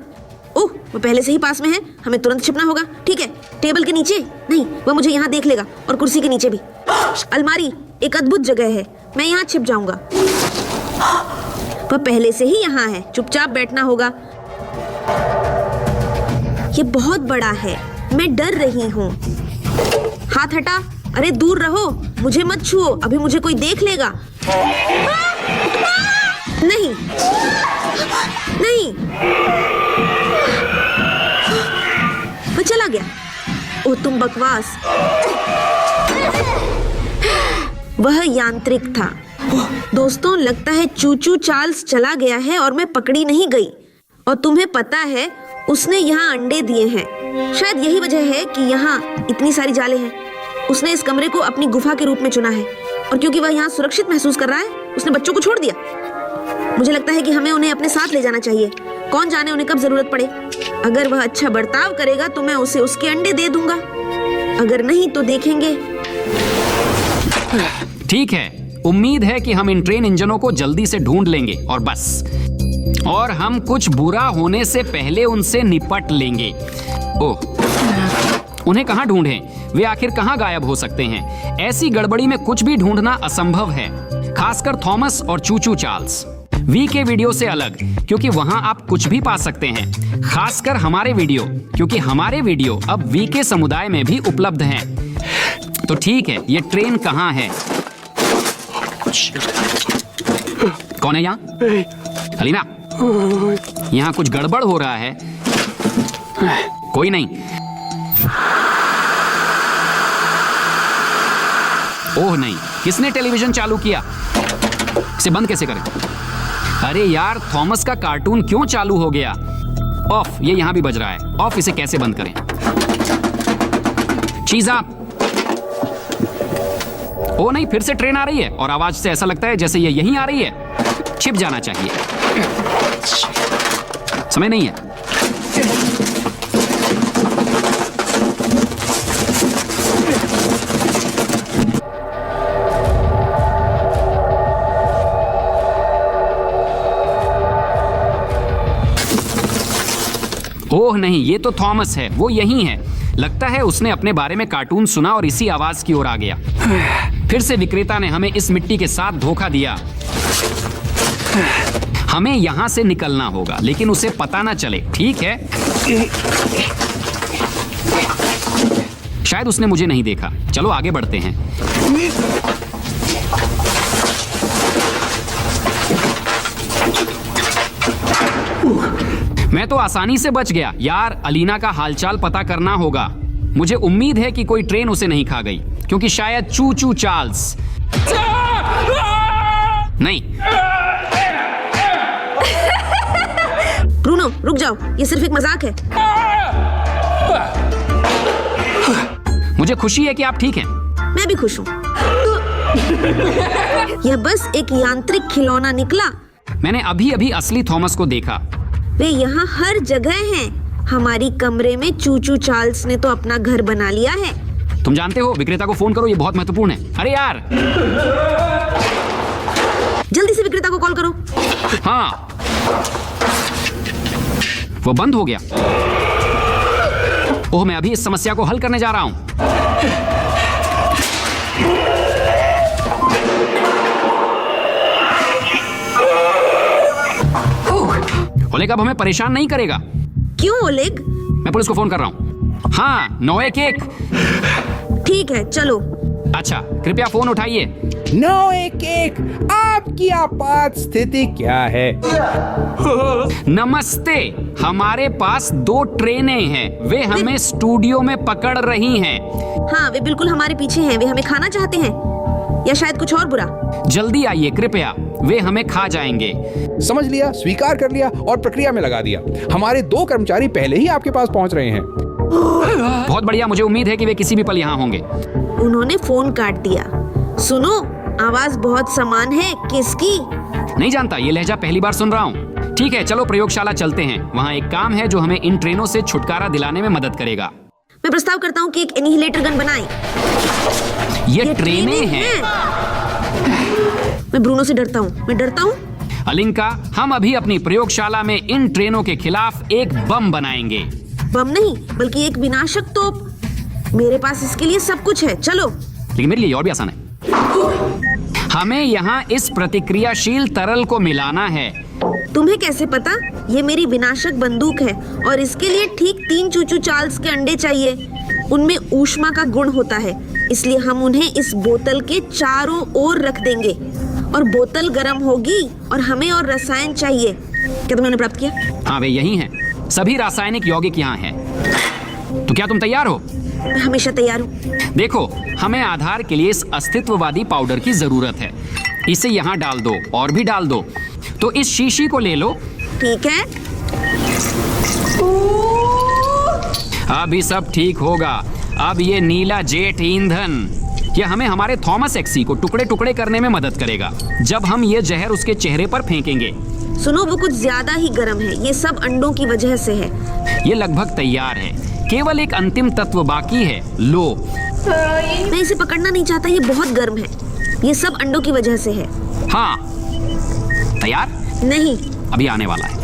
[SPEAKER 1] ओह, वो पहले से ही पास में है, हमें तुरंत छिपना होगा। ठीक है, टेबल के नीचे नहीं, वह मुझे यहाँ देख लेगा, और कुर्सी के नीचे भी। अलमारी एक अद्भुत जगह है, मैं यहाँ छिप जाऊंगा। वह पहले से ही यहाँ है, चुपचाप बैठना होगा। ये बहुत बड़ा है, मैं डर रही हूँ। हाथ हटा, अरे दूर रहो, मुझे मत छुओ, अभी मुझे कोई देख लेगा। नहीं नहीं, वो चला गया। ओ तुम बकवास। वह यांत्रिक था। दोस्तों, लगता है चूचू चार्ल्स चला गया है और मैं पकड़ी नहीं गई। और तुम्हें पता है, उसने यहाँ अंडे दिए हैं। शायद यही वजह है कि यहाँ इतनी सारी जाले हैं। उसने इस कमरे को अपनी गुफा के रूप में चुना है, और क्योंकि वह यहाँ सुरक्षित महसूस कर रहा है, उसने बच्चों को छोड़ दिया। मुझे लगता है कि हमें उन्हें अपने साथ ले जाना चाहिए। कौन जाने उन्हें कब जरूरत पड़े। अगर वह अच्छा बर्ताव करेगा तो मैं उसे उसके अंडे दे दूंगा, अगर नहीं तो देखेंगे।
[SPEAKER 2] ठीक है, उम्मीद है कि हम इन ट्रेन इंजनों को जल्दी से ढूंढ लेंगे और बस, और हम कुछ बुरा होने से पहले उनसे निपट लेंगे। ओह, उन्हें कहाँ ढूंढें? वे आखिर कहाँ गायब हो सकते हैं? ऐसी गड़बड़ी में कुछ भी ढूंढना असंभव है, खासकर थॉमस और चूचू चार्ल्स। वी के वीडियो से अलग, क्योंकि वहां आप कुछ भी पा सकते हैं, खासकर हमारे वीडियो, क्योंकि हमारे वीडियो अब वी के समुदाय में भी उपलब्ध हैं। तो ठीक है, ये ट्रेन कहाँ है? कौन है यहाँ? अलीना, यहाँ कुछ गड़बड़ हो रहा है। कोई नहीं। ओह नहीं, किसने टेलीविजन चालू किया? इसे बंद कैसे करें? अरे यार, थॉमस का कार्टून क्यों चालू हो गया? ऑफ, ये यहां भी बज रहा है। ऑफ, इसे कैसे बंद करें? चीज आप। ओ नहीं, फिर से ट्रेन आ रही है, और आवाज से ऐसा लगता है जैसे ये यहीं आ रही है। छिप जाना चाहिए, समय नहीं है। ओह नहीं, ये तो थॉमस है, वो यहीं है। लगता है उसने अपने बारे में कार्टून सुना और इसी आवाज की ओर आ गया। फिर से विक्रेता ने हमें इस मिट्टी के साथ धोखा दिया। हमें यहां से निकलना होगा, लेकिन उसे पता ना चले, ठीक है? शायद उसने मुझे नहीं देखा। चलो आगे बढ़ते हैं। मैं तो आसानी से बच गया। यार, अलीना का हालचाल पता करना होगा। मुझे उम्मीद है कि कोई ट्रेन उसे नहीं खा गई, क्योंकि शायद चूचू चार्ल्स नहीं।
[SPEAKER 1] ब्रूनो, रुक जाओ, ये सिर्फ एक मजाक है।
[SPEAKER 2] मुझे खुशी है कि आप ठीक हैं।
[SPEAKER 1] मैं भी खुश हूँ। यह बस एक यांत्रिक खिलौना निकला।
[SPEAKER 2] मैंने अभी अभी असली थॉमस को देखा।
[SPEAKER 1] वे यहाँ हर जगह हैं। हमारी कमरे में चूचू चार्ल्स ने तो अपना घर बना लिया है।
[SPEAKER 2] तुम जानते हो, विक्रेता को फोन करो, ये बहुत महत्वपूर्ण है। अरे यार,
[SPEAKER 1] जल्दी से विक्रेता को कॉल करो।
[SPEAKER 2] हाँ, वो बंद हो गया। ओह, मैं अभी इस समस्या को हल करने जा रहा हूं। ओलेग अब हमें परेशान नहीं करेगा।
[SPEAKER 1] क्यों ओलेग?
[SPEAKER 2] मैं पुलिस को फोन कर रहा हूँ। हाँ, 911।
[SPEAKER 1] ठीक है, चलो।
[SPEAKER 2] अच्छा, कृपया फोन उठाइए।
[SPEAKER 7] 911, आपकी आपात स्थिति क्या है?
[SPEAKER 2] नमस्ते, हमारे पास 2 ट्रेनें हैं। वे हमें स्टूडियो में पकड़ रही हैं।
[SPEAKER 1] हाँ, वे बिल्कुल हमारे पीछे हैं। वे हमें खाना चाहते हैं, या शायद कुछ और बुरा।
[SPEAKER 2] जल्दी आइए कृपया, वे हमें खा जाएंगे।
[SPEAKER 7] समझ लिया, स्वीकार कर लिया और प्रक्रिया में लगा दिया। हमारे 2 कर्मचारी पहले ही आपके पास पहुंच रहे हैं।
[SPEAKER 2] बहुत बढ़िया, मुझे उम्मीद है कि वे किसी भी पल यहाँ होंगे।
[SPEAKER 1] उन्होंने फोन काट दिया। सुनो, आवाज बहुत समान है। किसकी?
[SPEAKER 2] नहीं जानता, ये लहजा पहली बार सुन रहा हूँ। ठीक है, चलो प्रयोगशाला चलते हैं। वहाँ एक काम है जो हमें इन ट्रेनों से छुटकारा दिलाने में मदद करेगा।
[SPEAKER 1] मैं प्रस्ताव करता हूँ कि एक इनहेलेटर गन बनाएं।
[SPEAKER 2] ये ट्रेनें हैं।
[SPEAKER 1] मैं ब्रूनो से डरता हूँ। मैं डरता हूँ।
[SPEAKER 2] अलिंका, हम अभी अपनी प्रयोगशाला में इन ट्रेनों के खिलाफ एक बम बनाएंगे।
[SPEAKER 1] बम नहीं, बल्कि एक विनाशक तोप। मेरे पास इसके लिए सब कुछ है, चलो।
[SPEAKER 2] लेकिन मेरे लिए और भी आसान है। हमें यहाँ इस प्रतिक्रियाशील तरल को मिलाना है।
[SPEAKER 1] तुम्हें कैसे पता? ये मेरी विनाशक बंदूक है और इसके लिए ठीक 3 चूचू चार्ल्स के अंडे चाहिए। उनमें ऊष्मा का गुण होता है, इसलिए हम उन्हें इस बोतल के चारों ओर रख देंगे और बोतल गर्म होगी और हमें और रसायन चाहिए। क्या तुमने प्राप्त किया?
[SPEAKER 2] हाँ, वे यही हैं। सभी रासायनिक यौगिक यहाँ हैं। तो क्या तुम तैयार हो?
[SPEAKER 1] मैं हमेशा तैयार हूँ।
[SPEAKER 2] देखो, हमें आधार के लिए इस अस्तित्ववादी पाउडर की जरूरत है। इसे यहाँ डाल दो और भी डाल दो। तो इस शीशी को ले लो।
[SPEAKER 1] ठीक है।
[SPEAKER 2] अभी सब ठीक होगा। अब ये नीला जेट ईंधन यह हमें हमारे थॉमस एक्सी को टुकड़े टुकड़े करने में मदद करेगा जब हम ये जहर उसके चेहरे पर फेंकेंगे।
[SPEAKER 1] सुनो, वो कुछ ज्यादा ही गर्म है। ये सब अंडों की वजह से है।
[SPEAKER 2] ये लगभग तैयार है। केवल एक अंतिम तत्व बाकी है। लो।
[SPEAKER 1] मैं इसे पकड़ना नहीं चाहता, ये बहुत गर्म है। ये सब अंडों की वजह से है।
[SPEAKER 2] हाँ, तैयार?
[SPEAKER 1] नहीं।
[SPEAKER 2] अभी आने वाला है।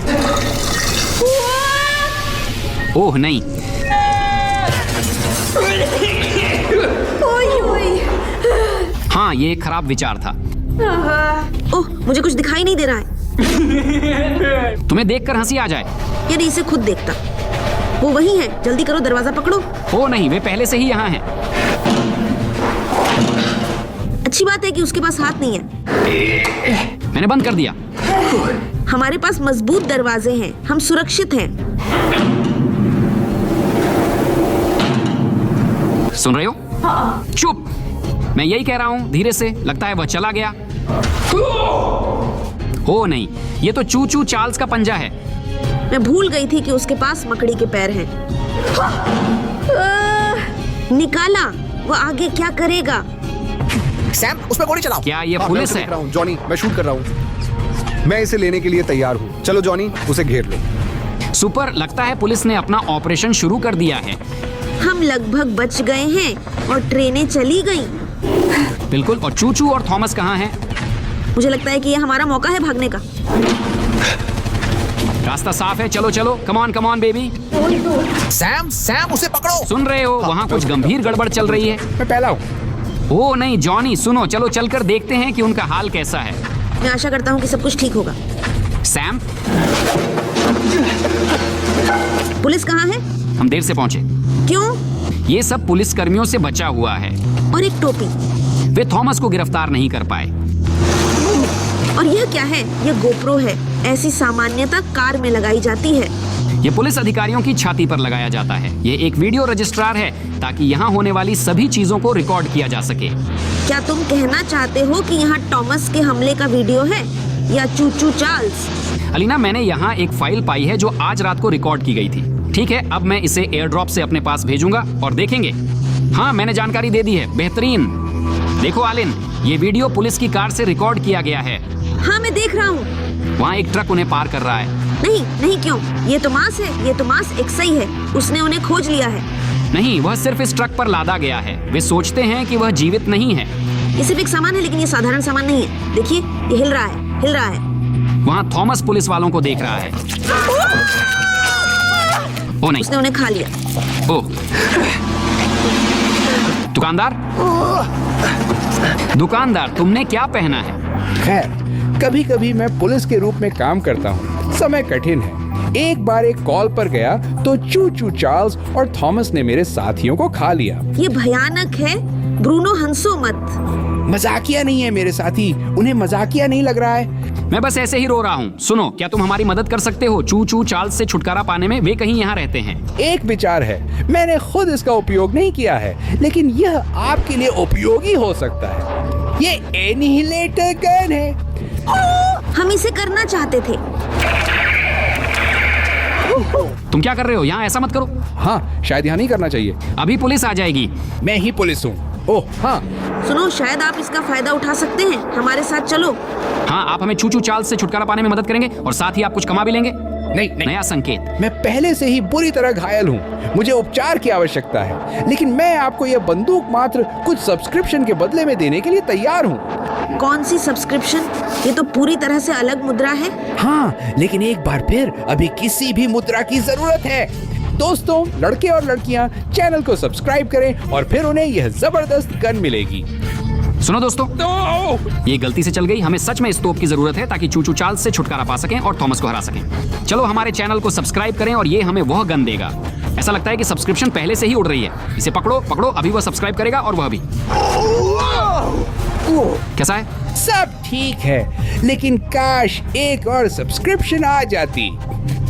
[SPEAKER 2] ओह नहीं, हाँ, ये एक खराब विचार था।
[SPEAKER 1] ओह, मुझे कुछ दिखाई नहीं दे रहा है।
[SPEAKER 2] तुम्हें देखकर हंसी आ जाए।
[SPEAKER 1] यार, इसे खुद देखता। वो वही है, जल्दी करो, दरवाजा पकड़ो।
[SPEAKER 2] ओ नहीं, वे पहले से ही यहाँ हैं।
[SPEAKER 1] अच्छी बात है कि उसके पास हाथ नहीं है।
[SPEAKER 2] मैंने बंद कर दिया।
[SPEAKER 1] हमारे पास मजबूत दरवाजे हैं, हम सुरक्षित हैं।
[SPEAKER 2] सुन रहे हो? चुप, मैं यही कह रहा हूँ। धीरे से, लगता है वह चला गया। ओ नहीं, ये तो चूचू चार्ल्स का पंजा है।
[SPEAKER 1] मैं भूल गई थी कि उसके पास मकड़ी के पैर हैं। निकाला। वो आगे क्या करेगा?
[SPEAKER 8] सैम, उस पर गोली चलाओ।
[SPEAKER 2] क्या ये
[SPEAKER 8] हाँ,
[SPEAKER 2] पुलिस
[SPEAKER 8] मैं
[SPEAKER 2] है?
[SPEAKER 8] देख रहा हूँ, जॉनी, मैं शूट कर रहा हूँ। मैं इसे लेने के लिए तैयार हूँ। चलो जॉनी, उसे घेर लो।
[SPEAKER 2] सुपर, लगता है पुलिस ने अपना ऑपरेशन शुरू कर दिया है।
[SPEAKER 1] हम लगभग बच गए हैं और ट्रेनें चली गईं।
[SPEAKER 2] बिल्कुल। और चूचू और थॉमस कहाँ हैं?
[SPEAKER 1] मुझे लगता है कि यह हमारा मौका है भागने का।
[SPEAKER 2] रास्ता साफ है, चलो चलो, come on baby.
[SPEAKER 8] Sam, Sam, उसे पकड़ो।
[SPEAKER 2] सुन रहे हो, वहाँ कुछ गंभीर गड़बड़ चल रही है।
[SPEAKER 7] मैं पहला हूँ।
[SPEAKER 2] ओ नहीं जॉनी, सुनो, चलो चलकर देखते हैं कि उनका हाल कैसा है।
[SPEAKER 1] मैं आशा करता हूँ कि सब कुछ ठीक होगा।
[SPEAKER 2] सैम,
[SPEAKER 1] पुलिस कहाँ है?
[SPEAKER 2] हम देर से पहुंचे।
[SPEAKER 1] क्यों?
[SPEAKER 2] ये सब पुलिस कर्मियों से बचा हुआ है।
[SPEAKER 1] और एक टोपी।
[SPEAKER 2] वे थॉमस को गिरफ्तार नहीं कर पाए।
[SPEAKER 1] और यह क्या है? यह गोप्रो है। ऐसी सामान्यतः कार में लगाई जाती है।
[SPEAKER 2] ये पुलिस अधिकारियों की छाती पर लगाया जाता है। ये एक वीडियो रजिस्ट्रार है ताकि यहाँ होने वाली सभी चीजों को रिकॉर्ड किया जा सके।
[SPEAKER 1] क्या तुम कहना चाहते हो कि यहाँ टॉमस के हमले का वीडियो है या चूचू चार्ल्स?
[SPEAKER 2] अलीना, मैंने यहाँ एक फाइल पाई है जो आज रात को रिकॉर्ड की गई थी। ठीक है, अब मैं इसे एयर ड्रॉप से अपने पास भेजूंगा और देखेंगे। हाँ, मैंने जानकारी दे दी है। बेहतरीन। देखो आलिन, ये वीडियो पुलिस की कार से रिकॉर्ड किया गया है।
[SPEAKER 1] हाँ, मैं देख रहा हूँ।
[SPEAKER 2] वहाँ एक ट्रक उन्हें पार कर रहा है।
[SPEAKER 1] नहीं, क्यों? ये तो मास है। ये तो मास एक्सई है। उसने उन्हें खोज लिया है।
[SPEAKER 2] नहीं, वह सिर्फ इस ट्रक पर लादा गया है। वे सोचते हैं कि वह जीवित नहीं है।
[SPEAKER 1] ये सिर्फ एक सामान है, लेकिन ये साधारण सामान नहीं है। देखिए, ये हिल रहा है।
[SPEAKER 2] वहाँ थॉमस पुलिस वालों को देख रहा है। ओ नहीं,
[SPEAKER 1] उसने उन्हें खा लिया।
[SPEAKER 2] ओ दुकानदार, तुमने क्या पहना है?
[SPEAKER 7] खैर, कभी कभी मैं पुलिस के रूप में काम करता हूँ। समय कठिन है। एक बार एक कॉल पर गया तो चूचू चार्ल्स और थॉमस ने मेरे साथियों को खा लिया।
[SPEAKER 1] ये भयानक है। ब्रूनो, हंसो मत।
[SPEAKER 7] मजाकिया नहीं है मेरे साथी, उन्हें मजाकिया नहीं लग रहा है।
[SPEAKER 2] मैं बस ऐसे ही रो रहा हूँ। सुनो, क्या तुम हमारी मदद कर सकते हो चूचू चार्ल्स से छुटकारा पाने में? वे कहीं यहाँ रहते हैं।
[SPEAKER 7] एक विचार है, मैंने खुद इसका उपयोग नहीं किया है, लेकिन यह आपके लिए उपयोगी हो सकता है। ये एनिहिलेटर गन है।
[SPEAKER 1] हम इसे करना चाहते थे।
[SPEAKER 2] तुम क्या कर रहे हो? यहाँ ऐसा मत करो।
[SPEAKER 7] हाँ, शायद यहाँ नहीं करना चाहिए।
[SPEAKER 2] अभी पुलिस आ जाएगी।
[SPEAKER 7] मैं ही पुलिस हूँ। ओह हाँ,
[SPEAKER 1] सुनो, शायद आप इसका फायदा उठा सकते हैं। हमारे साथ चलो।
[SPEAKER 2] हाँ, आप हमें चूचू चार्ल्स से छुटकारा पाने में मदद करेंगे और साथ ही आप कुछ कमा भी लेंगे।
[SPEAKER 7] नहीं,
[SPEAKER 2] नया संकेत।
[SPEAKER 7] मैं पहले से ही बुरी तरह घायल हूँ। मुझे उपचार की आवश्यकता है, लेकिन मैं आपको यह बंदूक मात्र कुछ सब्सक्रिप्शन के बदले में देने के लिए तैयार हूँ।
[SPEAKER 1] कौन सी सब्सक्रिप्शन? ये तो पूरी तरह से अलग मुद्रा है।
[SPEAKER 7] हाँ, लेकिन एक बार फिर अभी किसी भी मुद्रा की जरूरत है। दोस्तों, लड़के और लड़कियां चैनल को सब्सक्राइब करें और फिर उन्हें यह जबरदस्त गन मिलेगी।
[SPEAKER 2] सुनो दोस्तों, ये गलती से चल गई। हमें सच में इस तोप की जरूरत है ताकि चूचू चार्ल्स से छुटकारा पा सकें और थॉमस को हरा सकें। चलो हमारे चैनल को सब्सक्राइब करें और ये हमें वह गन देगा। ऐसा लगता है कि सब्सक्रिप्शन पहले से ही उड़ रही है। इसे पकड़ो पकड़ो, अभी वह सब्सक्राइब करेगा और वह भी। कैसा है?
[SPEAKER 7] सब ठीक है, लेकिन काश एक और सब्सक्रिप्शन आ जाती,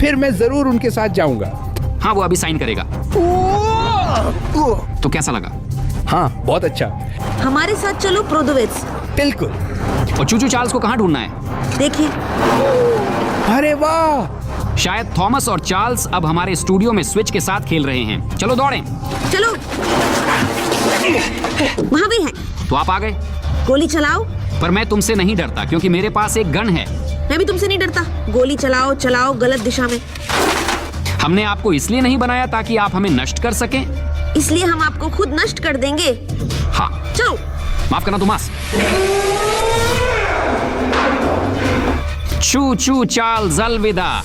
[SPEAKER 7] फिर मैं जरूर उनके साथ जाऊंगा।
[SPEAKER 2] हाँ, वो अभी साइन करेगा। तो कैसा लगा?
[SPEAKER 7] हाँ, बहुत अच्छा।
[SPEAKER 1] हमारे साथ चलो प्रोदोविट्स।
[SPEAKER 7] बिल्कुल।
[SPEAKER 2] और चूचू चार्ल्स को कहाँ ढूंढना है?
[SPEAKER 1] देखिए,
[SPEAKER 7] अरे वाह!
[SPEAKER 2] शायद थॉमस और चार्ल्स अब हमारे स्टूडियो में स्विच के साथ खेल रहे हैं। चलो दौड़ें।
[SPEAKER 1] चलो। वहाँ भी है।
[SPEAKER 2] तो आप आ गए।
[SPEAKER 1] गोली चलाओ।
[SPEAKER 2] पर मैं तुमसे नहीं डरता क्योंकि मेरे पास एक गन है।
[SPEAKER 1] मैं भी तुमसे नहीं डरता। गोली चलाओ चलाओ, गलत दिशा में।
[SPEAKER 2] हमने आपको इसलिए नहीं बनाया ताकि आप हमें नष्ट कर सकें।
[SPEAKER 1] इसलिए हम आपको खुद नष्ट कर देंगे।
[SPEAKER 2] हाँ,
[SPEAKER 1] चलो।
[SPEAKER 2] माफ करना तुमास। चू चू चार्ल्स, अलविदा।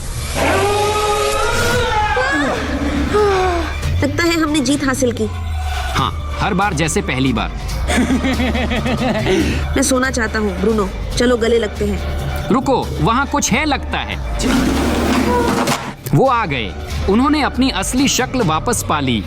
[SPEAKER 1] लगता है हमने जीत हासिल की।
[SPEAKER 2] हाँ, हर बार जैसे पहली बार।
[SPEAKER 1] मैं सोना चाहता हूँ ब्रूनो। चलो गले लगते हैं।
[SPEAKER 2] रुको, वहाँ कुछ है लगता है। वो आ गए। उन्होंने अपनी असली शक्ल वापस पा ली।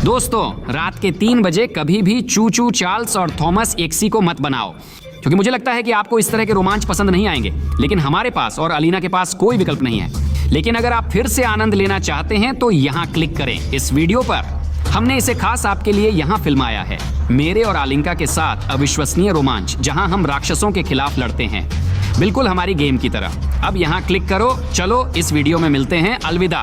[SPEAKER 2] दोस्तों, रात के 3 बजे कभी भी चूचू चार्ल्स और थॉमस एक्सी को मत बनाओ, क्योंकि मुझे लगता है कि आपको इस तरह के रोमांच पसंद नहीं आएंगे। लेकिन हमारे पास और अलीना के पास कोई विकल्प नहीं है। लेकिन अगर आप फिर से आनंद लेना चाहते हैं तो यहाँ क्लिक करें इस वीडियो पर। हमने इसे खास आपके लिए यहाँ फिल्माया है। मेरे और आलिंका के साथ अविश्वसनीय रोमांच, जहाँ हम राक्षसों के खिलाफ लड़ते हैं, बिल्कुल हमारी गेम की तरह। अब यहाँ क्लिक करो। चलो इस वीडियो में मिलते हैं। अलविदा।